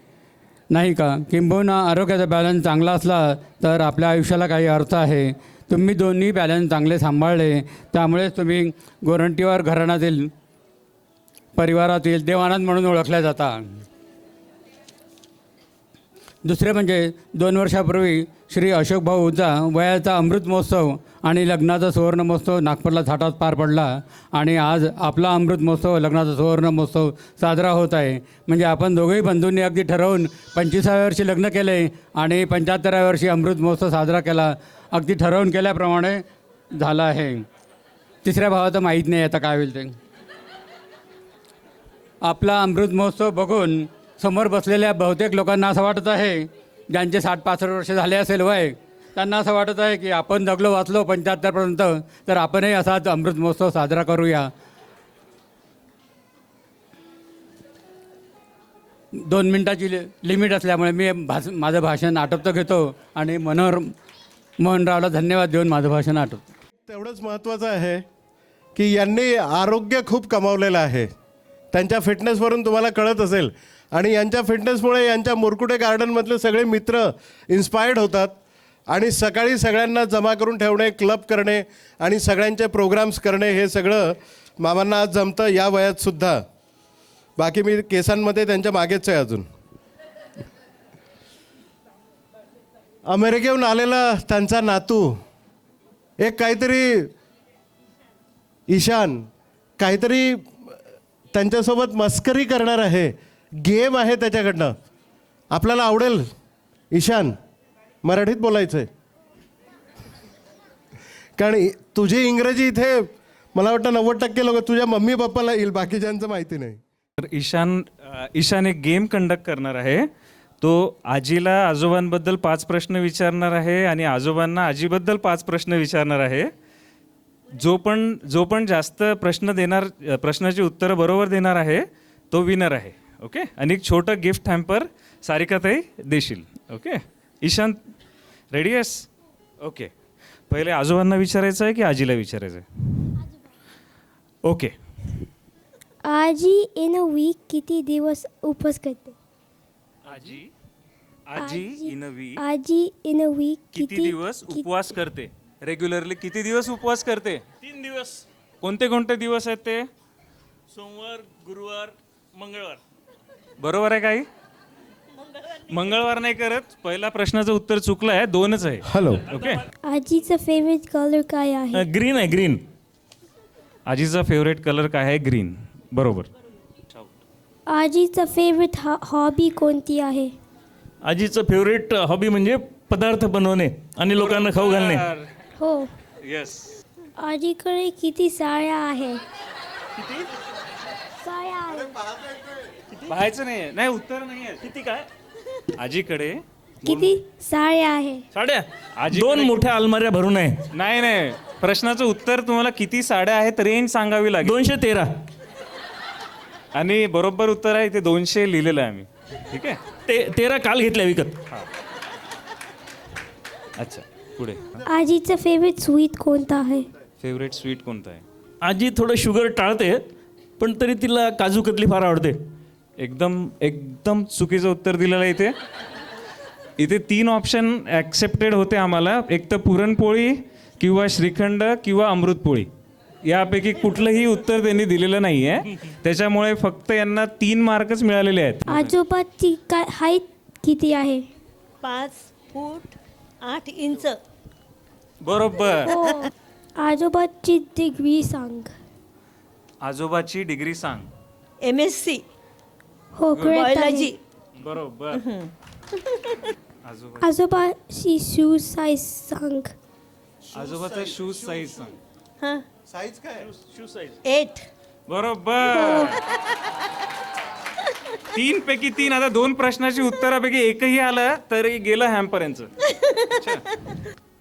नाही का? किंबहुना आरोग्याचा बॅलन्स चांगला असला तर आपल्या आयुष्याला काही अर्थ आहे. तुम्ही दोन्ही बॅलन्स चांगले सांभाळले, त्यामुळेच तुम्ही गोरंटीवार घराण्यातील परिवारातील देवानंद म्हणून ओळखल्या जाता. दुसरे म्हणजे 2 वर्षापूर्वी श्री अशोक भाऊचा वयाचा अमृत महोत्सव आणि लग्नाचा सुवर्ण महोत्सव नागपूरला थाटात पार पडला आणि आज आपला अमृत महोत्सव, लग्नाचा सुवर्ण महोत्सव साजरा होत आहे. म्हणजे आपण दोघंही बंधूंनी अगदी ठरवून 25व्या वर्षी लग्न केले आणि 75व्या वर्षी अमृत महोत्सव साजरा केला. अगदी ठरवून केल्याप्रमाणे झालं आहे. तिसऱ्या भावाचं माहीत नाही आता काय होईल ते. आपला अमृत महोत्सव बघून समोर बसलेल्या बहुतेक लोकांना असं वाटत आहे, ज्यांचे 60-65 वर्ष झाले असेल वय, त्यांना असं वाटत आहे की आपण जगलो वाचलो 75पर्यंत, तर आपणही असाच अमृत महोत्सव साजरा करूया. 2 मिनिटाची लिमिट असल्यामुळे मी माझं भाषण आटोपतो घेतो आणि मोहनरावला धन्यवाद देऊन माझं भाषण आटोपतो. तेवढंच महत्त्वाचं आहे की यांनी आरोग्य खूप कमावलेलं आहे. त्यांच्या फिटनेसवरून तुम्हाला कळत असेल आणि यांच्या फिटनेसमुळे यांच्या मुरकुटे गार्डनमधले सगळे मित्र इन्स्पायर्ड होतात आणि सकाळी सगळ्यांना जमा करून ठेवणे, क्लब करणे आणि सगळ्यांचे प्रोग्राम्स करणे, हे सगळं मामांना आज जमतं या वयातसुद्धा. बाकी मी केसांमध्ये त्यांच्या मागेच आहे अजून. अमेरिकेहून आलेला त्यांचा नातू एक काहीतरी ईशान काहीतरी त्यांच्यासोबत मस्करी करणार आहे, गेम आहे त्याच्याकडनं. आपल्याला आवडेल ईशान, मराठीत बोलायचं आहे कारण तुझी इंग्रजी इथे मला वाटतं 90% लोक तुझ्या मम्मी पप्पाला येईल, बाकीच्यांचं माहिती नाही. तर ईशान एक गेम कंडक्ट करणार आहे. तो आजीला आजोबांबद्दल 5 प्रश्न विचारणार आहे आणि आजोबांना आजीबद्दल 5 प्रश्न विचारणार आहे. जो पण जास्त प्रश्नाची उत्तरं बरोबर देणार आहे तो विनर आहे. ओके. आणि एक छोटं गिफ्ट हॅम्पर सारिकाताई देशील. ओके. ईशान रेडी आहेस? ओके. पहिले आजोबांना विचारायचं आहे की आजीला विचारायचं आहे? ओके. आजी इन अ वीक किती दिवस उपवास करते? आजी इन अ वीक किती दिवस उपवास करते? रेग्युलरली किती दिवस उपवास करते? 3 दिवस. कोणते दिवस आहेत ते? सोमवार, गुरुवार, मंगळवार. बरोबर आहे काही? मंगळवार नाही करत. पहिला प्रश्नाचं उत्तर चुकलं आहे, 2च आहे. हॅलो. ओके. आजीचा फेवरेट कलर काय आहे? ग्रीन आहे, ग्रीन. आजीचा फेवरेट कलर काय आहे? ग्रीन. बरोबर. आजीचा फेवरेट हॉबी कोणती आहे? आजीचं फेवरेट हॉबी म्हणजे पदार्थ बनवणे आणि लोकांना खाऊ घालणे. हो. येस. आजीकडे किती साड्या आहे? साड्या आहे. पाहायचं नाही उत्तर नाही आहे. किती काय? आजीकडे किती साड्या आहे? साड्या आजी दोन मोठ्या अलमाऱ्या भरून आहे. नाही नाही, प्रश्नाचं उत्तर तुम्हाला किती साड्या आहेत रेंज सांगावी लागेल. 213. आणि बरोबर उत्तर आहे ते 200 लिहिलेलं आहे आम्ही. ठीक आहे. 13 काल घेतल्या विकत. अच्छा, पुढे. आजीचं फेवरेट स्वीट कोणता आहे? फेवरेट स्वीट कोणतं आहे? आजी थोडं शुगर टाळते, पण तरी तिला काजू कतली फार आवडते. एकदम एकदम चुकीचं उत्तर दिलेलं आहे इथे. इथे 3 ऑप्शन ॲक्सेप्टेड होते आम्हाला. एक तर पुरणपोळी किंवा श्रीखंड किंवा अमृतपोळी. यापैकी कुठलंही उत्तर त्यांनी दिलेलं नाही आहे. त्याच्यामुळे फक्त यांना 3 मार्कच मिळालेले आहेत. आजोबाची काय हाईट किती आहे? 5 फूट 8 इंच. बरोबर. आजोबाची डिग्री सांग. आजोबाची डिग्री सांग. MSc हो, correct आहे. बरोबर. आजोबाची शूज साईज सांग. आजोबाचा शूज साईज सांग. साईज काय? 8. बरोबर. 3 पैकी 3. आता 2 प्रश्नाची उत्तरापैकी एकही आलं तरी गेलं हॅम्पर्यंतचं.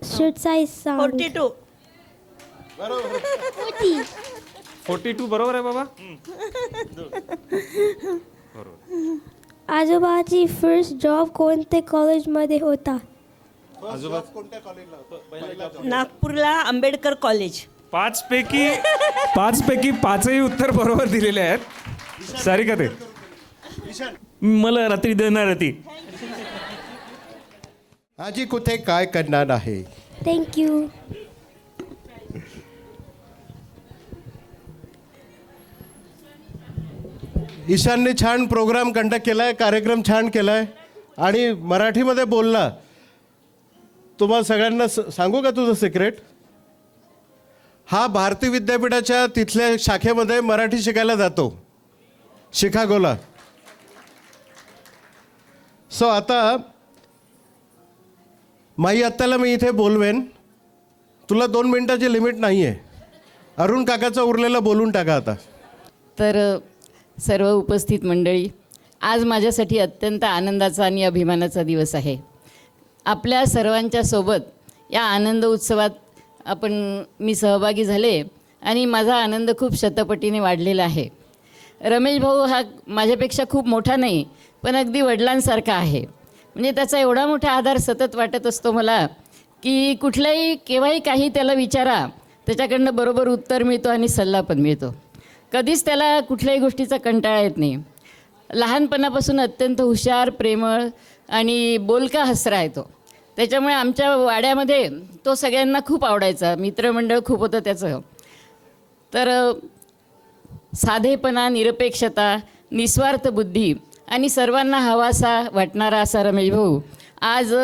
शर्ट साईज सांग. 42. 42 बरोबर आहे बाबा. आजोबाची फर्स्ट जॉब कोणत्या कॉलेजमध्ये होता? आजोबा नागपूरला आंबेडकर कॉलेज. 5 पैकी 5ही उत्तर बरोबर दिलेले आहेत. सारिका ते मला रात्री देणार ती. आजी कुठे काय करणार आहे? थँक्यू. ईशानने छान प्रोग्राम कंडक्ट केलाय, कार्यक्रम छान केलाय आणि मराठीमध्ये बोलला. तुम्हाला सगळ्यांना सांगू का तुझं सिक्रेट? हा भारती विद्यापीठाच्या तिथल्या शाखेमध्ये मराठी शिकायला जातो, शिकागोला. सो आता माई आत्ताला मी इथे बोलवेन. तुला 2 मिनिटाची लिमिट नाही आहे. अरुण काकाचं उरलेलं बोलून टाका आता. तर सर्व उपस्थित मंडळी, आज माझ्यासाठी अत्यंत आनंदाचा आणि अभिमानाचा दिवस आहे. आपल्या सर्वांच्या सोबत या आनंद उत्सवात मी सहभागी झाले आणि माझा आनंद खूप शतपटीने वाढलेला आहे. रमेश भाऊ हा माझ्यापेक्षा खूप मोठा नाही, पण अगदी वडिलांसारखा आहे. म्हणजे त्याचा एवढा मोठा आधार सतत वाटत असतो मला की कुठल्याही केव्हाही काही त्याला विचारा, त्याच्याकडनं बरोबर उत्तर मिळतो आणि सल्ला पण मिळतो. कधीच त्याला कुठल्याही गोष्टीचा कंटाळा येत नाही. लहानपणापासून अत्यंत हुशार, प्रेमळ आणि बोलका हसरा आहे तो. त्याच्यामुळे आमच्या वाड्यामध्ये तो सगळ्यांना खूप आवडायचा. मित्रमंडळ खूप होतं त्याचं. तर साधेपणा, निरपेक्षता, निस्वार्थ बुद्धी आणि सर्वांना हवासा वाटणारा असा रमेश भाऊ आज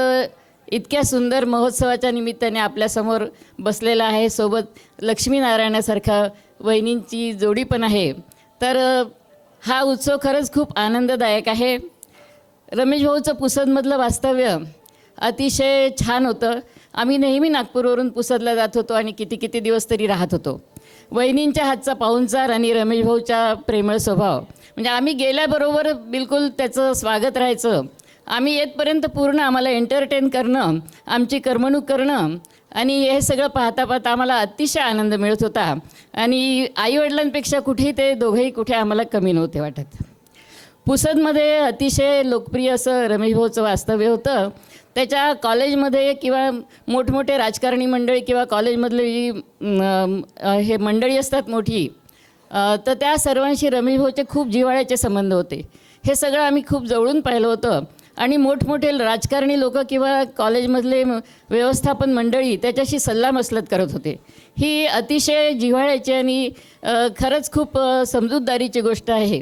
इतक्या सुंदर महोत्सवाच्या निमित्ताने आपल्यासमोर बसलेला आहे. सोबत लक्ष्मीनारायणासारखा वहिनींची जोडी पण आहे. तर हा उत्सव खरंच खूप आनंददायक आहे. रमेश भाऊचं पुसदमधलं वास्तव्य अतिशय छान होतं. आम्ही नेहमी नागपूरवरून पुसदला जात होतो आणि किती दिवस तरी राहत होतो. वहिनींच्या हातचा पाहुणचार आणि रमेश भाऊचा प्रेमळ स्वभाव, म्हणजे आम्ही गेल्याबरोबर बिलकुल त्याचं स्वागत राहायचं. आम्ही येतपर्यंत पूर्ण आम्हाला एंटरटेन करणं, आमची करमणूक करणं आणि हे सगळं पाहता पाहता आम्हाला अतिशय आनंद मिळत होता. आणि आईवडिलांपेक्षा कुठेही ते दोघंही कुठे आम्हाला कमी नव्हते वाटत. पुसदमध्ये अतिशय लोकप्रिय असं रमेश भाऊचं वास्तव्य होतं. त्याच्या कॉलेजमध्ये किंवा मोठमोठे राजकारणी मंडळी किंवा कॉलेजमधले जी हे मंडळी असतात मोठी, तर त्या सर्वांशी रमेश भाऊचे खूप जिव्हाळ्याचे संबंध होते. हे सगळं आम्ही खूप जवळून पाहिलं होतं. आणि मोठमोठे राजकारणी लोक किंवा कॉलेजमधले व्यवस्थापन मंडळी त्याच्याशी सल्लामसलत करत होते. ही अतिशय जिव्हाळ्याची आणि खरंच खूप समजूतदारीची गोष्ट आहे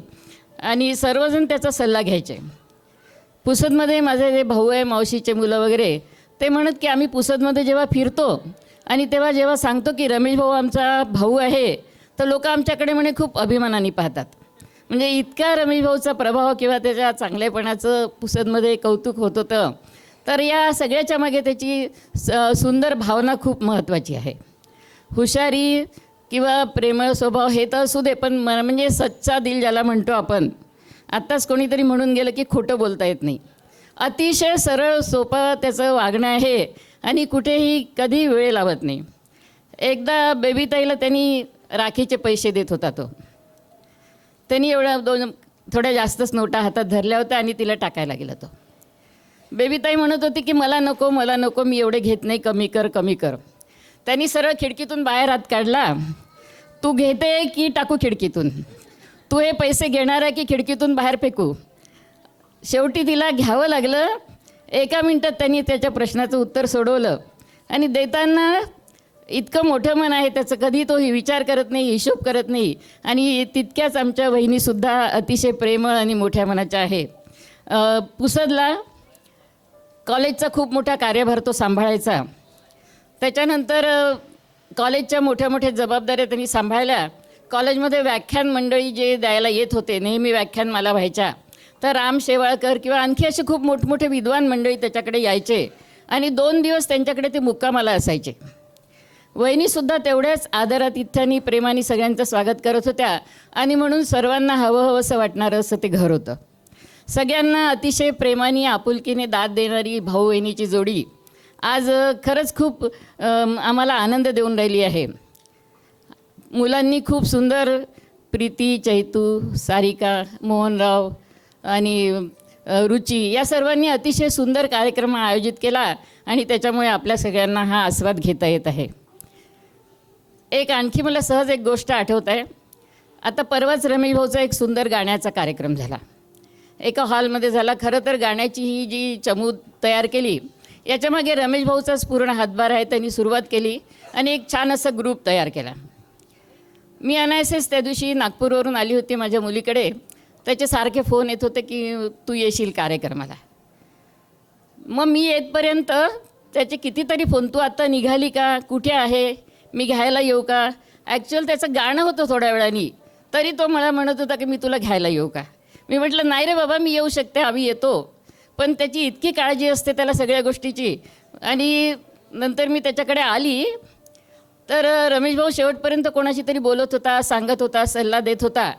आणि सर्वजण त्याचा सल्ला घ्यायचे. पुसदमध्ये माझे जे भाऊ आहे, मावशीचे मुलं वगैरे, ते म्हणत की आम्ही पुसदमध्ये जेव्हा फिरतो आणि तेव्हा जेव्हा सांगतो की रमेश भाऊ आमचा भाऊ आहे, तर लोक आमच्याकडे म्हणे खूप अभिमानाने पाहतात. म्हणजे इतका रमेश भाऊचा प्रभाव किंवा त्याच्या चांगलेपणाचं पुसदमध्ये कौतुक होत होतं. तर या सगळ्याच्या मागे त्याची सुंदर भावना खूप महत्त्वाची आहे. हुशारी किंवा प्रेमळ स्वभाव हे तर असू दे, पण म्हणजे सच्चा दिल ज्याला म्हणतो आपण, आत्ताच कोणीतरी म्हणून गेलं की खोटं बोलता येत नाही. अतिशय सरळ सोपं त्याचं वागणं आहे आणि कुठेही कधी वेळ लावत नाही. एकदा बेबीताईला त्यांनी राखीचे पैसे देत होता तो. त्यांनी थोड्या जास्तच नोटा हातात धरल्या होत्या आणि तिला टाकायला गेला तो. बेबीताई म्हणत होती की मला नको, मी एवढे घेत नाही, कमी कर. त्यांनी सरळ खिडकीतून बाहेर हात काढला. तू घेते की टाकू खिडकीतून? तू हे पैसे घेणार आहे की खिडकीतून बाहेर फेकू? शेवटी तिला घ्यावं लागलं. 1 मिनटात त्यांनी त्याच्या प्रश्नाचं उत्तर सोडवलं आणि देताना इतकं मोठं मन आहे त्याचं, कधी तो विचार करत नाही, हिशोब करत नाही. आणि तितक्याच आमच्या वहिनीसुद्धा अतिशय प्रेमळ आणि मोठ्या मनाच्या आहे. पुसदला कॉलेजचा खूप मोठा कार्यभार तो सांभाळायचा. त्याच्यानंतर कॉलेजच्या मोठ्या जबाबदाऱ्या त्यांनी सांभाळल्या. कॉलेजमध्ये व्याख्यान मंडळी जे द्यायला येत होते, नेहमी व्याख्यान मला व्हायच्या, तर राम शेवाळकर किंवा आणखी असे खूप मोठमोठे विद्वान मंडळी त्याच्याकडे यायचे आणि 2 दिवस त्यांच्याकडे ते मुक्कामाला असायचे. वहिनीसुद्धा तेवढ्याच आदरातिथ्याने प्रेमाने सगळ्यांचं स्वागत करत होत्या आणि म्हणून सर्वांना हवंसं वाटणारं असं ते घर होतं. सगळ्यांना अतिशय प्रेमाने आपुलकीने दाद देणारी भाऊ बहिणीची जोडी आज खरंच खूप आम्हाला आनंद देऊन राहिली आहे. मुलांनी खूप सुंदर, प्रीती, चैतू, सारिका, मोहनराव आणि रुची या सर्वांनी अतिशय सुंदर कार्यक्रम आयोजित केला आणि त्याच्यामुळे आपल्या सगळ्यांना हा आस्वाद घेता येत आहे. आणखी मला सहज एक गोष्ट आठवत आहे. आता परवाच रमेश भाऊचा एक सुंदर गाण्याचा कार्यक्रम झाला, एका हॉलमध्ये झाला. खरं तर गाण्याची ही जी चमूद तयार केली याच्यामागे रमेश भाऊचाच पूर्ण हातभार आहे. त्यांनी सुरुवात केली आणि एक छान असा ग्रुप तयार केला. मी अनायसेच त्या दिवशी नागपूरवरून आली होती माझ्या मुलीकडे. त्याचे सारखे फोन येत होते की तू येशील कार्यक्रमाला. मग मी येतपर्यंत त्याचे कितीतरी फोन, तू आता निघाली का, कुठे आहे, मी घ्यायला येऊ का. ॲक्च्युअल त्याचं गाणं होतं थोड्या वेळानी, तरी तो मला म्हणत होता की मी तुला घ्यायला येऊ का. मी म्हटलं नाही रे बाबा, मी येऊ शकते, आम्ही येतो. पण त्याची इतकी काळजी असते त्याला सगळ्या गोष्टीची. आणि नंतर मी त्याच्याकडे आली तर रमेश भाऊ शेवटपर्यंत कोणाशी तरी बोलत होता, सांगत होता, सल्ला देत होता.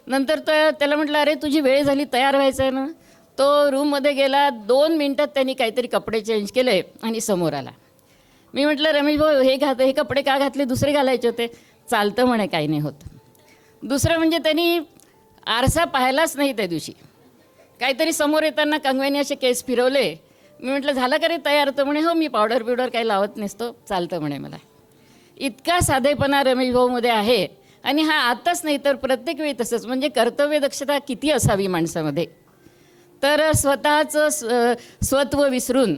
नंतर त्याला म्हटलं अरे तुझी वेळ झाली, तयार व्हायचं आहे ना. तो रूममध्ये गेला. 2 मिनटात त्यांनी काहीतरी कपडे चेंज केले आणि समोर आला. मी म्हटलं रमेश भाऊ हे कपडे का घातले, दुसरे घालायचे होते. चालतं म्हणे, काही नाही होत. दुसरं म्हणजे त्यांनी आरसा पाहिलाच नाही त्या दिवशी. काहीतरी समोर येताना कंगव्याने असे केस फिरवले. मी म्हटलं झालं का रे तयार? तर म्हणे हो, मी पावडर काही लावत नसतो, चालतं म्हणे मला. इतका साधेपणा रमेश भाऊमध्ये आहे. आणि हा आताच नाही तर प्रत्येक वेळी तसंच. म्हणजे कर्तव्य दक्षता किती असावी माणसामध्ये. तर स्वतःचं स्वत्व विसरून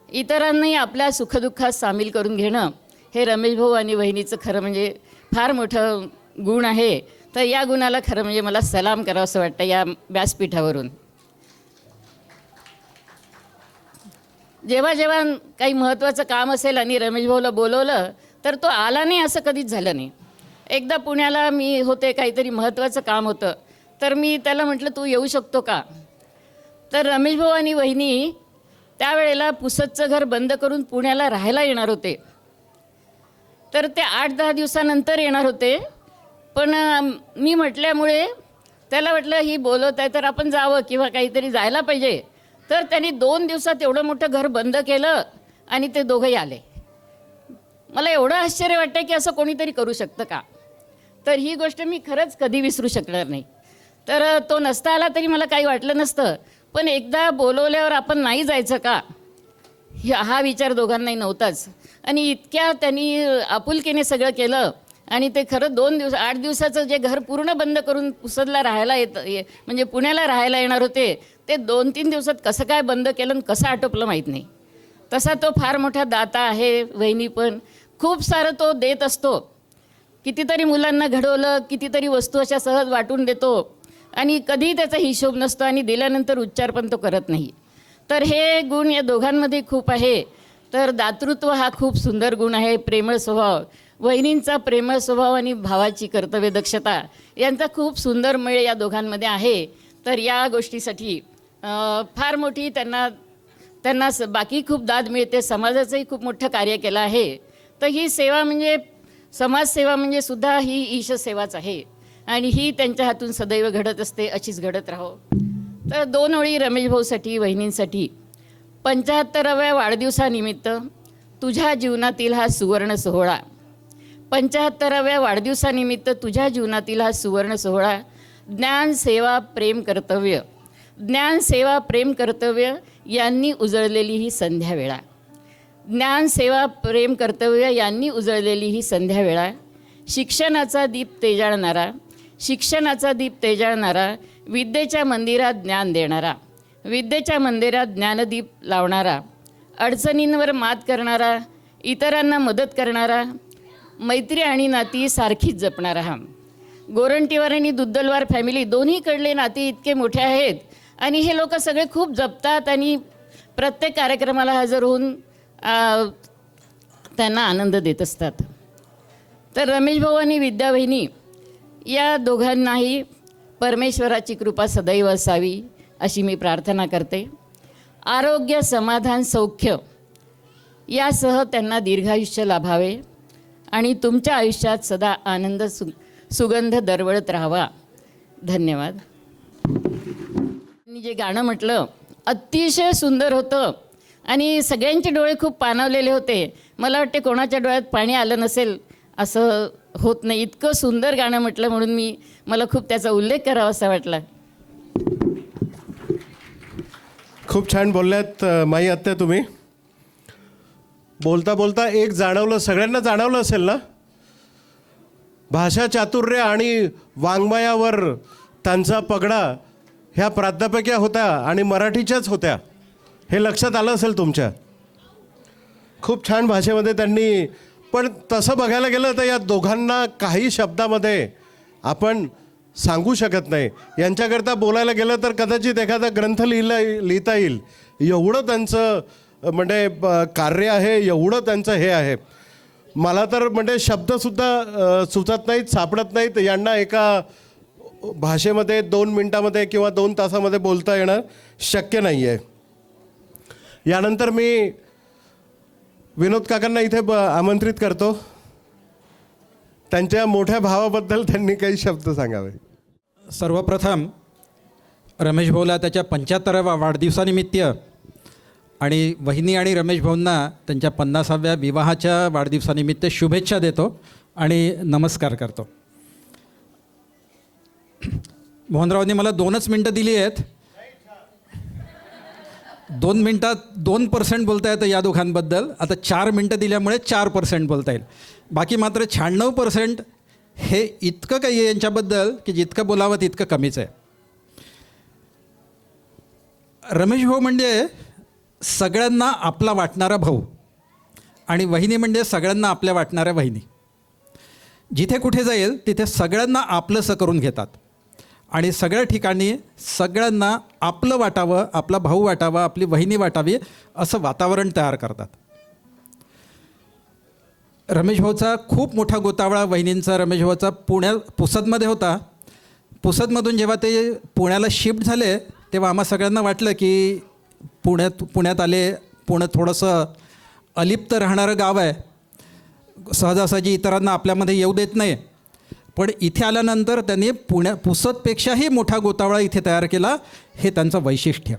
इतरांनाही आपल्या सुखदुःखात सामील करून घेणं हे रमेश भाऊ आणि वहिनीचं खरं म्हणजे फार मोठं गुण आहे. तर या गुणाला खरं म्हणजे मला सलाम करावं असं वाटतं या व्यासपीठावरून. जेव्हा काही महत्त्वाचं काम असेल आणि रमेश भाऊला बोलवलं तर तो आला नाही असं कधीच झालं नाही. एकदा पुण्याला मी होते, काहीतरी महत्त्वाचं काम होतं, तर मी त्याला म्हटलं तू येऊ शकतो का. तर रमेश भाऊ आणि वहिनी त्यावेळेला पुसदचं घर बंद करून पुण्याला राहायला येणार होते. तर ते 8-10 दिवसानंतर येणार होते. पण मी म्हटल्यामुळे त्याला म्हटलं ही बोलत आहे तर आपण जावं किंवा काहीतरी जायला पाहिजे. तर त्यांनी 2 दिवसात एवढं मोठं घर बंद केलं आणि ते दोघंही आले. मला एवढं आश्चर्य वाटतं की असं कोणीतरी करू शकतं का. तर ही गोष्ट मी खरंच कधी विसरू शकणार नाही. तर तो नसता आला तरी मला काही वाटलं नसतं. पण एकदा बोलवल्यावर आपण नाही जायचं का, हा विचार दोघांनाही नव्हताच. आणि इतक्या त्यांनी आपुलकीने सगळं केलं. आणि ते खरं 8 दिवसाचं जे घर पूर्ण बंद करून पुसदला राहायला म्हणजे पुण्याला राहायला येणार होते, ते 2-3 दिवसात कसं काय बंद केलं आणि कसं आटोपलं माहीत नाही. तसा तो फार मोठा दाता आहे. वहिनी पण खूप सारं तो देत असतो. कितीतरी मुलांना घडवलं, कितीतरी वस्तू अशा सहज वाटून देतो आणि कधीही त्याचा हिशोब नसतो आणि दिल्यानंतर उच्चार पण तो करत नाही. तर हे गुण या दोघांमध्ये खूप आहे. तर दातृत्व हा खूप सुंदर गुण आहे. प्रेमळ स्वभाव, वहिनींचा प्रेमळ स्वभाव आणि भावाची कर्तव्य दक्षता यांचा खूप सुंदर मेळ या दोघांमध्ये आहे. तर या गोष्टीसाठी फार मोठी त्यांना बाकी खूप दाद मिळते. समाजाचंही खूप मोठं कार्य केलं आहे. तर ही सेवा म्हणजे समाजसेवा म्हणजे सुद्धा ही ईशसेवाच आहे आणि ही त्यांच्या हातून सदैव घडत असते. अशीच घडत राहो. तर 2 ओळी रमेश भाऊसाठी, वहिनींसाठी. 75व्या वाढदिवसानिमित्त तुझ्या जीवनातील हा सुवर्ण सोहळा. 75व्या वाढदिवसानिमित्त तुझ्या जीवनातील हा सुवर्ण सोहळा. ज्ञान, सेवा, प्रेम, कर्तव्य. ज्ञान, सेवा, प्रेम, कर्तव्य यांनी उजळलेली ही संध्यावेळा. ज्ञान, सेवा, प्रेम, कर्तव्य यांनी उजळलेली ही संध्यावेळा. शिक्षणाचा दीप तेजाळणारा, शिक्षणाचा दीप तेजाळणारा, विद्येच्या मंदिरात ज्ञान देणारा, विद्येच्या मंदिरात ज्ञानदीप लावणारा, अडचणींवर मात करणारा, इतरांना मदत करणारा, मैत्री आणि नाती सारखीच जपणारा. हा गोरंटीवार आणि दुद्दलवार फॅमिली दोन्हीकडले नाती इतके मोठे आहेत आणि हे लोक सगळे खूप जपतात आणि प्रत्येक कार्यक्रमाला हजर होऊन त्यांना आनंद देत असतात. तर रमेश भाऊ आणि विद्या वहिनी या दोघांनाही परमेश्वराची कृपा सदैव असावी अशी मी प्रार्थना करते. आरोग्य, समाधान, सौख्य यासह त्यांना दीर्घायुष्य लाभावे आणि तुमच्या आयुष्यात सदा आनंद सुगंध दरवळत राहावा. धन्यवाद. मी जे गाणं म्हटलं अतिशय सुंदर होतं आणि सगळ्यांचे डोळे खूप पाणावलेले होते. मला वाटते कोणाच्या डोळ्यात पाणी आलं नसेल असं होत नाही. इतकं सुंदर गाणं म्हटलं म्हणून मला खूप त्याचा उल्लेख करावा असा वाटला. खूप छान बोलल्यात माई आत्या तुम्ही. बोलता बोलता एक जाणवलं, सगळ्यांना जाणवलं असेल ना, भाषा चातुर्य आणि वाङ्मयावर त्यांचा पगडा ह्या प्राध्यापक्या होत्या आणि मराठीच्याच होत्या. हे लक्षात आलं असेल तुमच्या. खूप छान भाषेमध्ये त्यांनी, पण तसं बघायला गेलं तर या दोघांना काही शब्दामध्ये आपण सांगू शकत नाही. यांच्याकरता बोलायला गेलं तर कदाचित एखादा ग्रंथ लिहिता येईल एवढं त्यांचं म्हणजे कार्य आहे, एवढं त्यांचं हे आहे. मला तर म्हणजे शब्दसुद्धा सुचत नाहीत, सापडत नाहीत. यांना एका भाषेमध्ये 2 मिनटामध्ये किंवा 2 तासामध्ये बोलता येणं शक्य नाही आहे. यानंतर मी विनोद काकांना इथे आमंत्रित करतो. त्यांच्या मोठ्या भावाबद्दल त्यांनी काही शब्द सांगावे. सर्वप्रथम रमेश भाऊला त्याच्या 75व्या वाढदिवसानिमित्त आणि वहिनी आणि रमेश भाऊंना त्यांच्या 50व्या विवाहाच्या वाढदिवसानिमित्त शुभेच्छा देतो आणि नमस्कार करतो. मोहनरावनी मला 2च मिनटं दिली आहेत. 2 मिनटात 2% बोलता येतं या दोघांबद्दल. आता 4 मिनटं दिल्यामुळे 4% बोलता येईल. बाकी मात्र 96% हे इतकं काही आहे यांच्याबद्दल की जितकं बोलावं तितकं कमीच आहे. रमेश भाऊ म्हणजे सगळ्यांना आपला वाटणारा भाऊ आणि वहिनी म्हणजे सगळ्यांना आपल्या वाटणाऱ्या वहिनी. जिथे कुठे जाईल तिथे सगळ्यांना आपलंसं करून घेतात आणि सगळ्या ठिकाणी सगळ्यांना आपलं वाटावं, आपला भाऊ वाटावा, आपली वहिनी वाटावी असं वातावरण तयार करतात. रमेश भाऊचा खूप मोठा गोतावळा वहिनींचा रमेश भाऊचा पुसदमध्ये होता. पुसदमधून जेव्हा ते पुण्याला शिफ्ट झाले तेव्हा आम्हा सगळ्यांना वाटलं की पुण्यात आले. पुणे थोडंसं अलिप्त राहणारं गाव आहे, सहजासहजी इतरांना आपल्यामध्ये येऊ देत नाही. पण इथे आल्यानंतर त्यांनी पुसदपेक्षाही मोठा गोतावळा इथे तयार केला. हे त्यांचं वैशिष्ट्य,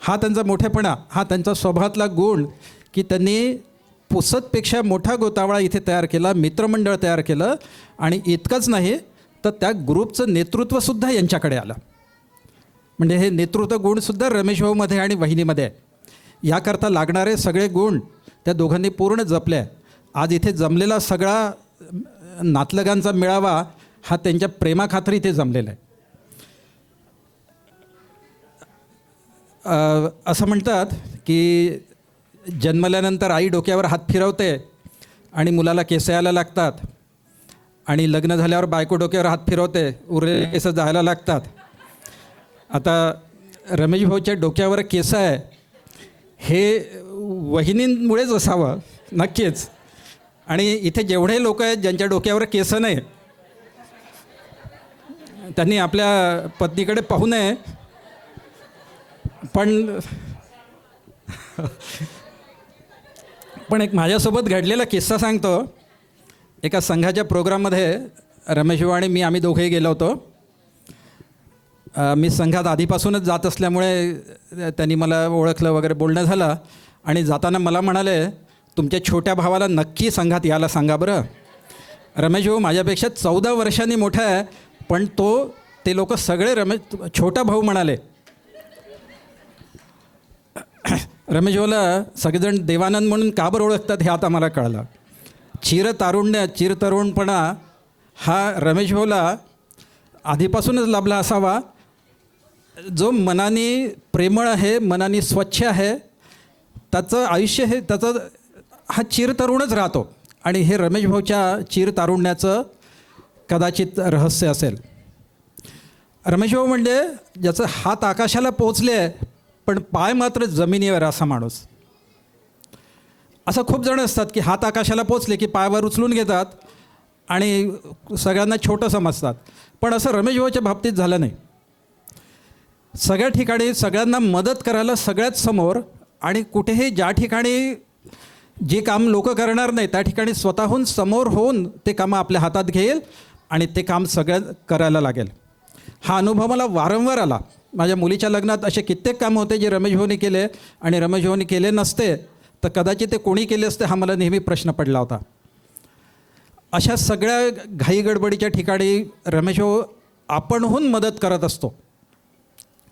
हा त्यांचा मोठेपणा, हा त्यांचा स्वभावातला गुण की त्यांनी पुसदपेक्षा मोठा गोतावळा इथे तयार केला, मित्रमंडळ तयार केलं. आणि इतकंच नाही तर त्या ग्रुपचं नेतृत्वसुद्धा यांच्याकडे आलं. म्हणजे हे नेतृत्व गुणसुद्धा रमेश भाऊमध्ये आणि वहिनीमध्ये आहे. याकरता लागणारे सगळे गुण त्या दोघांनी पूर्ण जपले आहे. आज इथे जमलेला सगळा नातलगांचा मेळावा हा त्यांच्या प्रेमाखात्री इथे जमलेला आहे. असं म्हणतात की जन्मल्यानंतर आई डोक्यावर हात फिरवते आणि मुलाला केस यायला लागतात आणि लग्न झाल्यावर बायको डोक्यावर हात फिरवते, उरलेले केस जायला लागतात. आता रमेश भाऊच्या डोक्यावर केस आहे हे वहिनींमुळेच असावं नक्कीच. आणि इथे जेवढे लोक आहेत ज्यांच्या डोक्यावर केस नाही त्यांनी आपल्या पत्नीकडे पाहू नये. पण एक माझ्यासोबत घडलेला किस्सा सांगतो. एका संघाच्या प्रोग्राममध्ये रमेश भाऊ आणि मी आम्ही दोघेही गेलो होतो. मी संघात आधीपासूनच जात असल्यामुळे त्यांनी मला ओळखलं वगैरे, बोलणं झालं. आणि जाताना मला म्हणाले, तुमच्या छोट्या भावाला नक्की संघात यायला सांगा बरं. रमेश भाऊ माझ्यापेक्षा 14 वर्षांनी मोठा आहे, पण ते लोक सगळे छोटा भाऊ म्हणाले. रमेश भाऊला सगळेजण देवानंद म्हणून का बरं ओळखतात हे आता मला कळलं. चिरतरुणपणा हा रमेश भाऊला आधीपासूनच लाभला असावा. जो मनाने प्रेमळ आहे, मनाने स्वच्छ आहे, त्याचं आयुष्य हे हा चिरतरुणच राहतो. आणि हे रमेश भाऊच्या चिरतारुण्याचं कदाचित रहस्य असेल. रमेश भाऊ म्हणजे ज्याचं हात आकाशाला पोचले पण पाय मात्र जमिनीवर असा माणूस. असं खूप जण असतात की हात आकाशाला पोचले की पायावर उचलून घेतात आणि सगळ्यांना छोटं समजतात. पण असं रमेश भाऊच्या बाबतीत झालं नाही. सगळ्या ठिकाणी सगळ्यांना मदत करायला सगळ्यात समोर, आणि कुठेही ज्या ठिकाणी जे काम लोक करणार नाही त्या ठिकाणी स्वतःहून समोर होऊन ते कामं आपल्या हातात घेईल आणि ते काम सगळ्यात करायला लागेल. हा अनुभव मला वारंवार आला. माझ्या मुलीच्या लग्नात असे कित्येक कामं होते जे रमेश भाऊनी केले, आणि रमेश भाऊनी केले नसते तर कदाचित ते कोणी केले असते हा मला नेहमी प्रश्न पडला होता. अशा सगळ्या घाई गडबडीच्या ठिकाणी रमेश भाऊ आपणहून मदत करत असतो.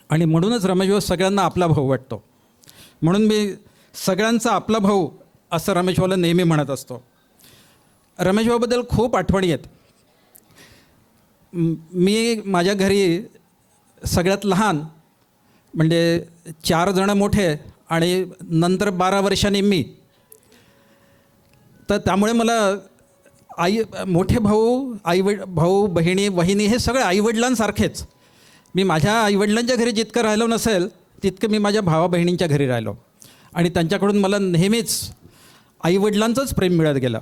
आणि म्हणूनच रमेश भाऊ सगळ्यांना आपला भाऊ वाटतो. म्हणून मी सगळ्यांचा आपला भाऊ असं रमेश भाऊला नेहमी म्हणत असतो. रमेश भाऊबद्दल खूप आठवणी आहेत. मी माझ्या घरी सगळ्यात लहान, म्हणजे 4 जण मोठे आणि नंतर 12 वर्षांनी मी. तर त्यामुळे मला मोठे भाऊ बहिणी वहिनी हे सगळे आईवडिलांसारखेच. मी माझ्या आईवडिलांच्या घरी जितकं राहिलो नसेल तितकं मी माझ्या भावा बहिणींच्या घरी राहिलो. आणि त्यांच्याकडून मला नेहमीच आईवडिलांचंच प्रेम मिळत गेलं.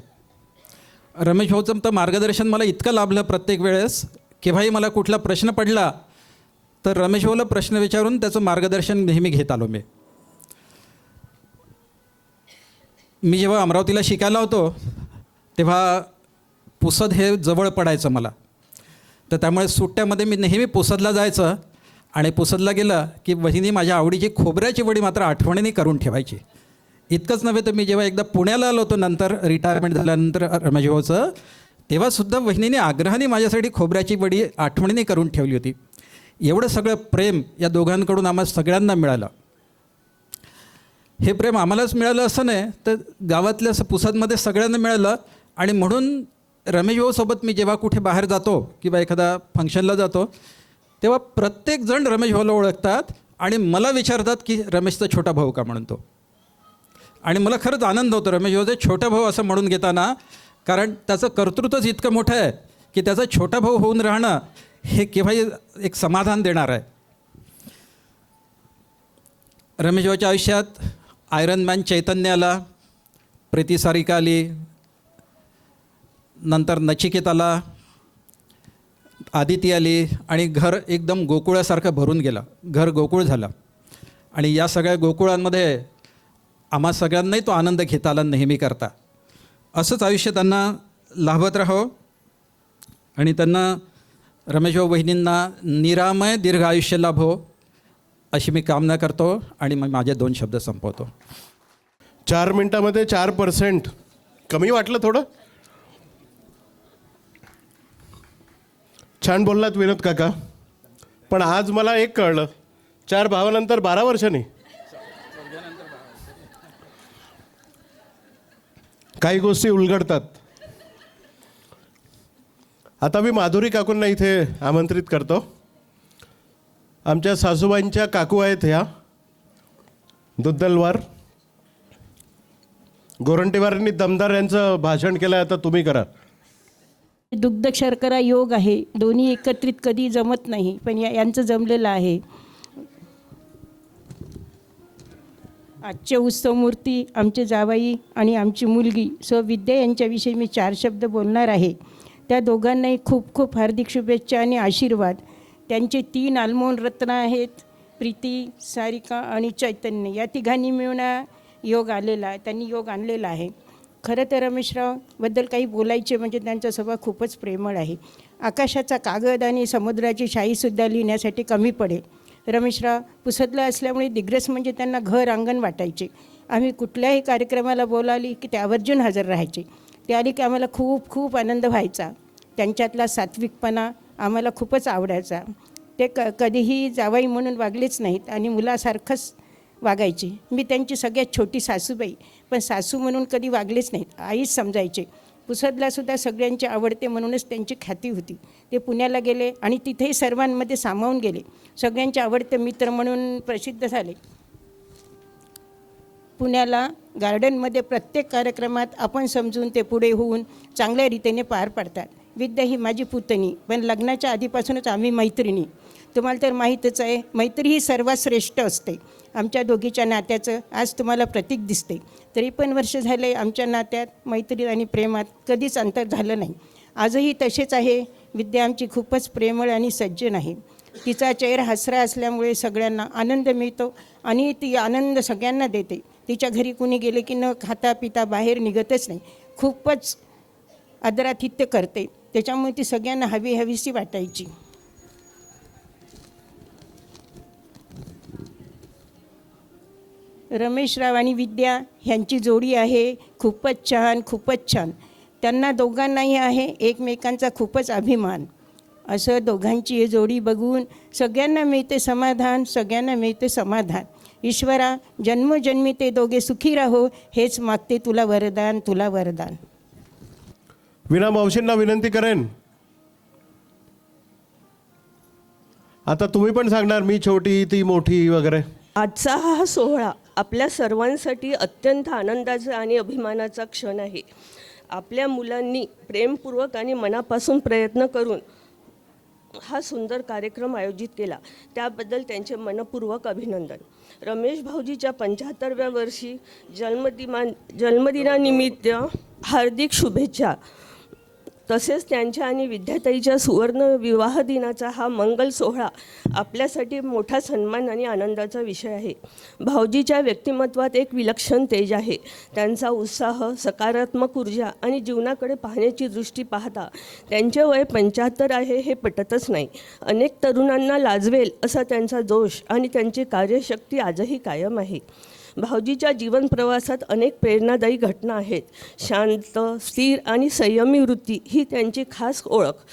रमेश भाऊचं तर मार्गदर्शन मला इतकं लाभलं प्रत्येक वेळेस. केव्हाही मला कुठला प्रश्न पडला तर रमेश भाऊला प्रश्न विचारून त्याचं मार्गदर्शन नेहमी घेत आलो. मी जेव्हा अमरावतीला शिकायला होतो तेव्हा पुसद हे जवळ पडायचं मला. तर त्यामुळे सुट्ट्यामध्ये मी नेहमी पुसदला जायचं. आणि पुसदला गेलं की वहिनी माझ्या आवडीची खोबऱ्याची वडी मात्र आठवणीने करून ठेवायची. इतकंच नव्हे तर मी जेव्हा एकदा पुण्याला आलो होतो नंतर रिटायरमेंट झाल्यानंतर रमेश भाऊचं, तेव्हासुद्धा वहिनीने आग्रहाने माझ्यासाठी खोबऱ्याची वडी आठवणीने करून ठेवली होती. एवढं सगळं प्रेम या दोघांकडून आम्हाला सगळ्यांना मिळालं. हे प्रेम आम्हालाच मिळालं असं नाही तर गावातल्या पुसदमध्ये सगळ्यांना मिळालं. आणि म्हणून रमेश भाऊसोबत मी जेव्हा कुठे बाहेर जातो किंवा एखादा फंक्शनला जातो तेव्हा प्रत्येकजण रमेश भाऊला ओळखतात आणि मला विचारतात की रमेशचा छोटा भाऊ का म्हणतो. आणि मला खरंच आनंद होतो रमेश भाऊचा छोटा भाऊ असं म्हणून घेताना, कारण त्याचं कर्तृत्वच इतकं मोठं आहे की त्याचा छोटा भाऊ होऊन राहणं हे केव्हाही एक समाधान देणार आहे. रमेश भाऊच्या आयुष्यात आयरन मॅन चैतन्य आला, प्रीती सारिका आली, नंतर नचिकेत आला, आदिती आली आणि घर एकदम गोकुळासारखं भरून गेलं. घर गोकुळ झालं. आणि या सगळ्या गोकुळांमध्ये आम्हा सगळ्यांनाही तो आनंद घेता आला नेहमी करता. असंच आयुष्य त्यांना लाभत राहो आणि त्यांना रमेशभाऊ बहिणींना निरामय दीर्घ आयुष्य लाभो अशी मी कामना करतो आणि मग माझे 2 शब्द संपवतो. 4 मिनिटामध्ये 4% कमी वाटलं थोडं. छान बोललात विनोद काका. पण आज मला एक कळलं, 4 भावानंतर 12 वर्षांनी काही गोष्टी उलगडतात. आता मी माधुरी काकूंना इथे आमंत्रित करतो. आमच्या सासूबाईंच्या काकू आहेत ह्या, दुद्दलवार. गोरंटीवारांनी दमदार यांचं भाषण केलं, आता तुम्ही करा. दुग्ध शर्करा योग आहे, दोन्ही एकत्रित कधी जमत नाही, पण यांचं जमलेलं आहे. आजचे उत्सवमूर्ती आमचे जावाई आणि आमची मुलगी विद्या यांच्याविषयी मी 4 शब्द बोलणार आहे. त्या दोघांनाही खूप खूप हार्दिक शुभेच्छा आणि आशीर्वाद. त्यांचे 3 अनमोल रत्न आहेत, प्रीती, सारिका आणि चैतन्य. या तिघांनी मिळून योग आलेला आहे, त्यांनी योग आणलेला आहे. खरं तर रमेशरावबद्दल काही बोलायचे म्हणजे त्यांचा स्वभाव खूपच प्रेमळ आहे. आकाशाचा कागद आणि समुद्राची शाईसुद्धा लिहिण्यासाठी कमी पडेल. रमेशराव पुसदला असल्यामुळे दिग्रस म्हणजे त्यांना घर अंगण वाटायचे. आम्ही कुठल्याही कार्यक्रमाला बोलावली की ते आवर्जून हजर राहायचे. ते आले की आम्हाला खूप खूप आनंद व्हायचा. त्यांच्यातला सात्विकपणा आम्हाला खूपच आवडायचा. ते कधीही जावई म्हणून वागलेच नाहीत आणि मुलासारखंच वागायचे. मी त्यांची सगळ्यात छोटी सासूबाई, पण सासू म्हणून कधी वागलेच नाहीत, आईच समजायचे. पुसदलासुद्धा सगळ्यांचे आवडते म्हणूनच त्यांची ख्याती होती. ते पुण्याला गेले आणि तिथेही सर्वांमध्ये सामावून गेले. सगळ्यांचे आवडते मित्र म्हणून प्रसिद्ध झाले. पुण्याला गार्डनमध्ये प्रत्येक कार्यक्रमात आपण समजून ते पुढे होऊन चांगल्या रीतीने पार पाडतात. विद्या ही माझी पुतणी, पण लग्नाच्या आधीपासूनच आम्ही मैत्रिणी. तुम्हाला तर माहीतच आहे, मैत्री ही सर्वात श्रेष्ठ असते. आमच्या दोघीच्या नात्याचं आज तुम्हाला प्रतीक दिसते. तरी पण वर्ष झाले आमच्या नात्यात, मैत्रीत आणि प्रेमात कधीच अंतर झालं नाही. आजही तसेच आहे. विद्या आमची खूपच प्रेमळ आणि सज्जन आहे. तिचा चेहरा हसरा असल्यामुळे सगळ्यांना आनंद मिळतो आणि ती आनंद सगळ्यांना देते. तिच्या घरी कुणी गेले की न खाता पिता बाहेर निघतच नाही. खूपच आदरातिथ्य करते. त्याच्यामुळे ती सगळ्यांना हवीशी वाटायची. रमेशराव आणि विद्या ह्यांची जोडी आहे खूपच छान, खूपच छान. त्यांना दोघांनाही आहे एकमेकांचा खूपच अभिमान. असं दोघांची ही जोडी बघून सगळ्यांना मिळते समाधान, सगळ्यांना मिळते समाधान. ईश्वरा, जन्मजन्मी ते दोघे सुखी राहो, हेच मागते तुला वरदान, तुला वरदान. वीणा मावशींना विनंती करेन. आता तुम्ही पण सांगणार, मी छोटी ती मोठी वगैरे. आजचा हा सोहळा आपल्या सर्वांसाठी अत्यंत आनंदाचा आणि अभिमानाचा क्षण आहे. आपल्या मुलांनी प्रेमपूर्वक आणि मनापासून प्रयत्न करून हा सुंदर कार्यक्रम आयोजित केला, त्याबद्दल त्यांचे मनपूर्वक अभिनंदन. रमेश भाऊजीच्या 75व्या वर्षी जन्मदिनानिमित्त हार्दिक शुभेच्छा. तसेच त्यांच्या आणि विद्याताईच्या सुवर्ण विवाह दिनाचा हा मंगल सोहळा आपल्यासाठी मोठा सन्मान आणि आनंदाचा विषय आहे. भाऊजीच्या व्यक्तिमत्वात एक विलक्षण तेज आहे. त्यांचा उत्साह, सकारात्मक ऊर्जा आणि जीवनाकडे पाहण्याची दृष्टी पाहता त्यांचे वय 75 आहे हे पटतच नाही. अनेक तरुणांना लाजवेल असा त्यांचा जोश आणि त्यांची कार्यशक्ती आजही कायम आहे. भाऊजीच्या जीवन प्रवासात अनेक प्रेरणादायी घटना आहेत. शांत, स्थिर आणि संयमी वृत्ती ही त्यांची खास ओळख.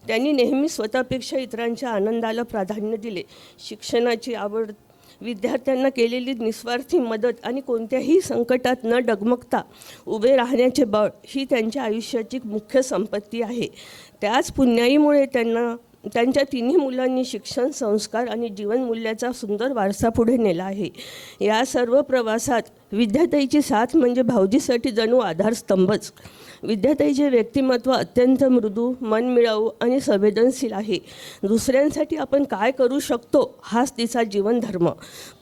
त्यांनी नेहमी स्वतःपेक्षा इतरांच्या आनंदाला प्राधान्य दिले. शिक्षणाची आवड, विद्यार्थ्यांना केलेली निस्वार्थी मदत आणि कोणत्याही संकटात न डगमगता उभे राहण्याचे बळ ही त्यांच्या आयुष्याची मुख्य संपत्ती आहे. त्याच पुण्याईमुळे त्यांच्या तिन्ही मुलांनी शिक्षण, संस्कार आणि जीवनमूल्याचा सुंदर वारसा पुढे नेला आहे. या सर्व प्रवासात विद्याताईची साथ म्हणजे भाऊजीसाठी जणू आधारस्तंभच. विद्याताईचे व्यक्तिमत्व अत्यंत मृदू, मनमिळावू आणि संवेदनशील आहे. दुसऱ्यांसाठी आपण काय करू शकतो हाच तिचा जीवनधर्म.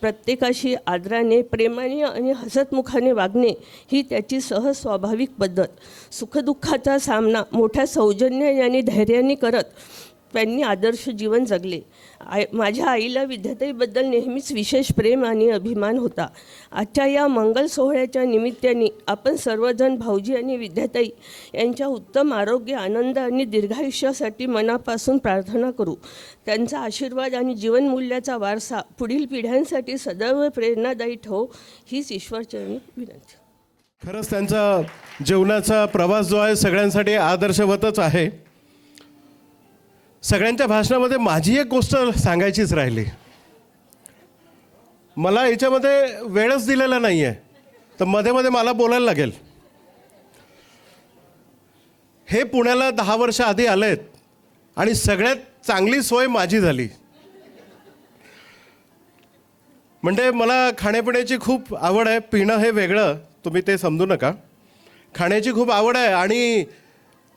प्रत्येकाशी आदराने, प्रेमाने आणि हसतमुखाने वागणे ही त्याची सहज स्वाभाविक पद्धत. सुखदुःखाचा सामना मोठ्या सौजन्याने आणि धैर्याने करत त्यांनी आदर्श जीवन जगले. माझ्या आईला विद्याताईबद्दल नेहमीच विशेष प्रेम आणि अभिमान होता. आजच्या या मंगल सोहळ्याच्या निमित्ताने आपण सर्वजण भाऊजी आणि विद्याताई यांच्या उत्तम आरोग्य, आनंद आणि दीर्घायुष्यासाठी मनापासून प्रार्थना करू. त्यांचा आशीर्वाद आणि जीवनमूल्याचा वारसा पुढील पिढ्यांसाठी सदैव प्रेरणादायी ठेवो हीच ईश्वरचरणी विनंती. खरंच त्यांचा जीवनाचा प्रवास जो आहे सगळ्यांसाठी आदर्शवतच आहे. सगळ्यांच्या भाषणामध्ये माझी एक गोष्ट सांगायचीच राहिली. मला याच्यामध्ये वेळच दिलेला नाही आहे, तर मध्ये मध्ये मला बोलायला लागेल. हे पुण्याला 10 वर्ष आधी आलेत आणि सगळ्यात चांगली सोय माझी झाली. म्हणजे मला खाण्यापिण्याची खूप आवड आहे. पिणं हे वेगळं, तुम्ही ते समजू नका. खाण्याची खूप आवड आहे आणि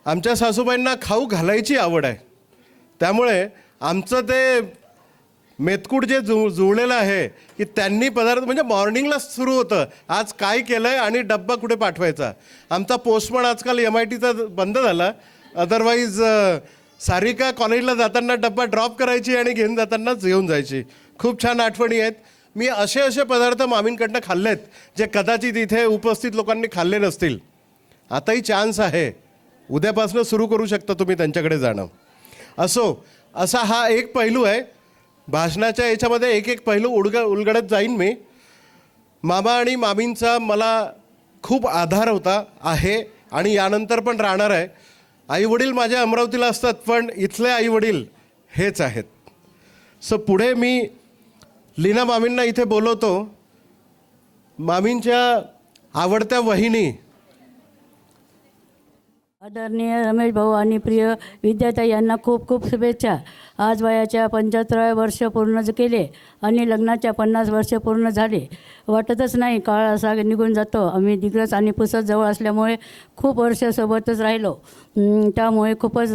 आमच्या सासूबाईंना खाऊ घालायची आवड आहे. त्यामुळे आमचं ते मेतकूट जे जुळलेलं आहे की त्यांनी पदार्थ म्हणजे मॉर्निंगला सुरू होतं, आज काय केलं आहे आणि डब्बा कुठे पाठवायचा. आमचा पोस्टमन आजकाल MITचा बंद झाला, अदरवाईज सारिका कॉलेजला जाताना डब्बा ड्रॉप करायची आणि घेऊन जातानाच घेऊन जायची. खूप छान आठवणी आहेत. मी असे पदार्थ मामींकडनं खाल्लेत जे कदाचित इथे उपस्थित लोकांनी खाल्ले नसतील. आताही चान्स आहे, उद्यापासून सुरू करू शकता तुम्ही त्यांच्याकडे जाणं. असा हा एक पैलू आहे. भाषणाच्या याच्यामध्ये एक एक पैलू उलगडत जाईन मी. मामा आणि मामींचा मला खूप आधार होता, आहे आणि यानंतर पण राहणार आहे. आईवडील माझ्या अमरावतीला असतात, पण इथले आईवडील हेच आहेत. पुढे मी लीना मामींना इथे बोलवतो. मामींच्या आवडत्या वहिनी आदरणीय रमेश भाऊ आणि प्रिय विद्याताई यांना खूप खूप शुभेच्छा. आज वयाच्या 75व्या वर्ष पूर्ण केले आणि लग्नाच्या 50 वर्ष पूर्ण झाले. वाटतच नाही काळ असा निघून जातो. आम्ही दिग्रस आणि पुसद जवळ असल्यामुळे खूप वर्ष सोबतच राहिलो. त्यामुळे खूपच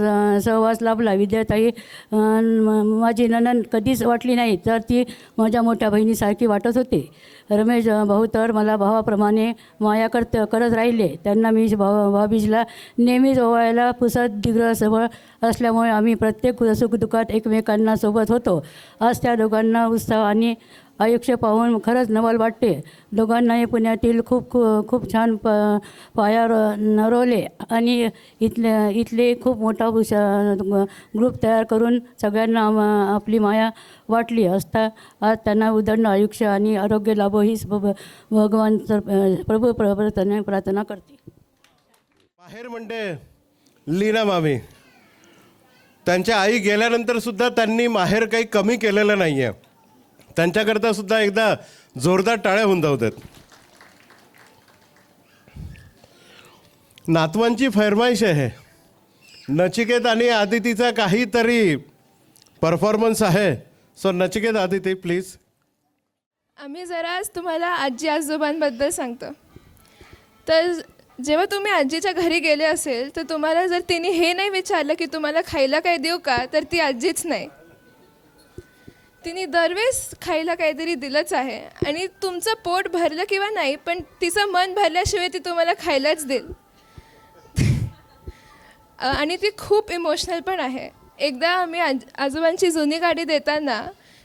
सहवास लाभला. विद्याताई माझी नणंद कधीच वाटली नाही, तर ती माझ्या मोठ्या बहिणीसारखी वाटत होती. रमेश भाऊ तर मला भावाप्रमाणे माया करत राहिले. त्यांना मी भाऊबीजला नेहमीच ओवाळायला पुसद दिग्रसजवळ असल्यामुळे आम्ही प्रत्येक सुखदुःखात एकमेकांना सोबत होतो. आज त्या दोघांना उत्साह आणि आयुष्य पाहून खरंच नवल वाटते. दोघांनाही पुण्यातील खूप छान पाया रोवले आणि इथले खूप मोठा ग्रुप तयार करून सगळ्यांना आपली माया वाटली असता आज त्यांना उदंड आयुष्य आणि आरोग्य लाभो हीच भगवान प्रभू प्रार्थना करते. बाहेर म्हणते लीना मामी, त्यांच्या आई गेल्यानंतर सुद्धा त्यांनी माहेर काही कमी केलेलं नाही आहे. त्यांच्याकरता सुद्धा एकदा जोरदार टाळ्या होऊन जातात. नातवांची फरमाईश आहे. नचिकेत आणि आदितीचा काहीतरी परफॉर्मन्स आहे. नचिकेत, आदिती प्लीज. आम्ही जरा आज तुम्हाला आजी आजोबांबद्दल सांगतो. तर जेव्हा तुम्ही आजीच्या घरी गेले असेल तर तुम्हाला जर तिने हे नाही विचारलं की तुम्हाला खायला काय देऊ का, तर ती आजीच नाही. तिने दरवेळेस खायला काहीतरी दिलंच आहे आणि तुमचं पोट भरलं किंवा नाही, पण तिचं मन भरल्याशिवाय ती तुम्हाला खायलाच देईल. आणि ती खूप इमोशनल पण आहे. एकदा आम्ही आजोबांची जुनी गाडी देताना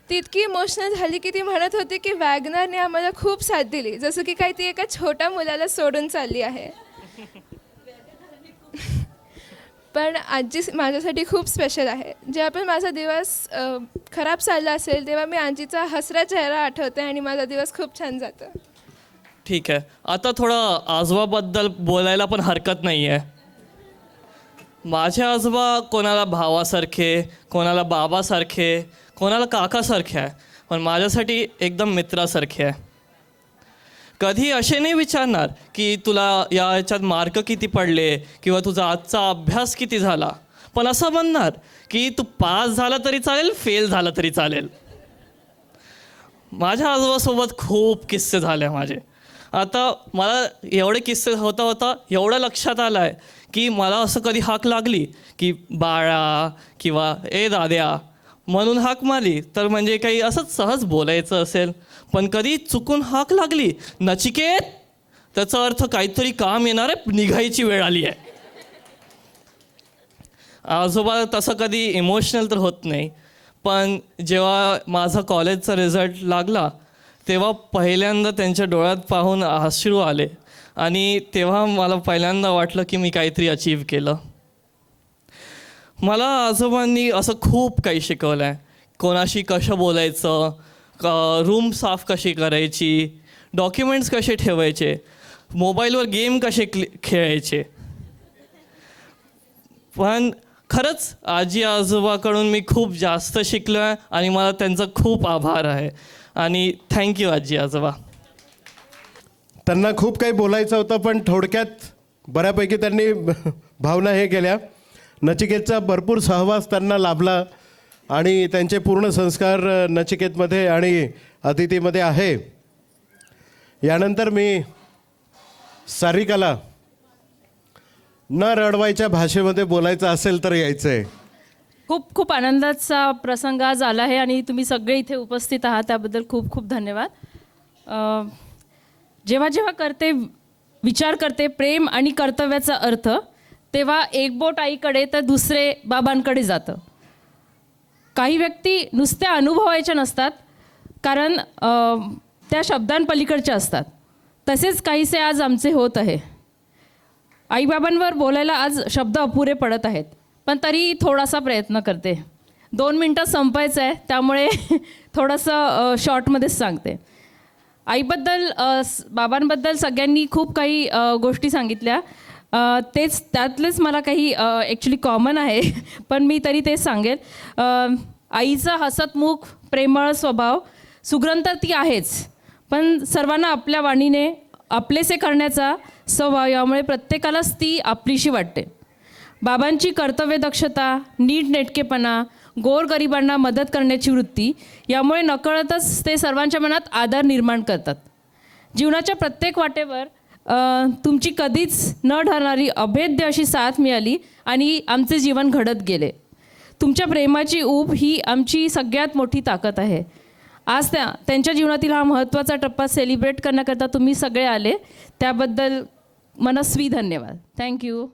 ती इतकी इमोशनल झाली की ती म्हणत होती की वॅगनरने आम्हाला खूप साथ दिली, जसं की काही ती एका छोट्या मुलाला सोडून चालली आहे. पण आजी माझ्यासाठी खूप स्पेशल आहे. जेव्हा पण माझा दिवस खराब चालला असेल तेव्हा मी आजीचा हसरा चेहरा आठवते आणि माझा दिवस खूप छान जातो. ठीक आहे, आता थोडं आजोबाबद्दल बोलायला पण हरकत नाही आहे. माझे आजोबा कोणाला भावासारखे, कोणाला बाबासारखे, कोणाला काकासारखे आहे, पण माझ्यासाठी एकदम मित्रासारखे आहे. कधी असे नाही विचारणार की तुला याच्यात मार्क किती पडले किंवा तुझा आजचा अभ्यास किती झाला, पण असं म्हणणार की तू पास झाला तरी चालेल, फेल झाला तरी चालेल. माझ्या आजोबासोबत खूप किस्से झाले माझे. आता मला एवढे किस्से होता एवढं लक्षात आलं आहे की मला असं कधी हाक लागली की बाळा किंवा ए दाद्या म्हणून हाक मारली तर म्हणजे काही असंच सहज बोलायचं असेल, पण कधी चुकून हाक लागली नचिकेत, त्याचा अर्थ काहीतरी काम येणार आहे, निघायची वेळ आली आहे. आजोबा तसं कधी इमोशनल तर होत नाही, पण जेव्हा माझा कॉलेजचा रिझल्ट लागला तेव्हा पहिल्यांदा त्यांच्या डोळ्यात पाहून अश्रू आले आणि तेव्हा मला पहिल्यांदा वाटलं की मी काहीतरी अचीव केलं. मला आजोबांनी असं खूप काही शिकवलं आहे. कोणाशी कसं बोलायचं, रूम साफ कशी करायची, डॉक्युमेंट्स कसे ठेवायचे, मोबाईलवर गेम कसे खेळायचे. पण खरंच आजी आजोबाकडून मी खूप जास्त शिकलो आहे आणि मला त्यांचा खूप आभार आहे आणि थँक्यू आजी आजोबा. त्यांना खूप काही बोलायचं होतं, पण थोडक्यात बऱ्यापैकी त्यांनी भावना हे केल्या. नचिकेतचा भरपूर सहवास त्यांना लाभला आणि त्यांचे पूर्ण संस्कार नचिकेतमध्ये आणि अतिथीमध्ये आहे. यानंतर मी सारिकाला न रडवायच्या भाषेमध्ये बोलायचं असेल तर यायचं आहे. खूप खूप आनंदाचा प्रसंग आज आला आहे आणि तुम्ही सगळे इथे उपस्थित आहात त्याबद्दल खूप खूप धन्यवाद. जेव्हा जेव्हा विचार करते प्रेम आणि कर्तव्याचा अर्थ, तेव्हा एक बोट आईकडे तर दुसरे बाबांकडे जातं. काही व्यक्ती नुसत्या अनुभवायच्या नसतात, कारण त्या शब्दांपलीकडच्या असतात. तसेच काहीसे आज आमचे होत आहे. आईबाबांवर बोलायला आज शब्द अपुरे पडत आहेत, पण तरी थोडासा प्रयत्न करते. 2 मिनटं संपायचं आहे, त्यामुळे थोडंसं शॉर्टमध्येच सांगते. आईबद्दल बाबांबद्दल सगळ्यांनी खूप काही गोष्टी सांगितल्या. त्यातलेच मला काही ॲक्च्युली कॉमन आहे, पण मी तरी तेच सांगेल. आईचा हसतमुख, प्रेमळ स्वभाव, सुग्रण तर ती आहेच, पण सर्वांना आपल्या वाणीने आपलेसे करण्याचा स्वभाव, यामुळे प्रत्येकालाच ती आपलीशी वाटते. बाबांची कर्तव्यदक्षता, नीटनेटकेपणा, गोरगरिबांना मदत करण्याची वृत्ती, यामुळे नकळतच ते सर्वांच्या मनात आदर निर्माण करतात. जीवनाच्या प्रत्येक वाटेवर तुमची कधीच न ठरणारी अभेद्य अशी साथ मिळाली आणि आमचे जीवन घडत गेले. तुमच्या प्रेमाची ऊब ही आमची सगळ्यात मोठी ताकद आहे. आज त्यांच्या जीवनातील हा महत्त्वाचा टप्पा सेलिब्रेट करण्याकरता तुम्ही सगळे आले, त्याबद्दल मनस्वी धन्यवाद. थँक्यू.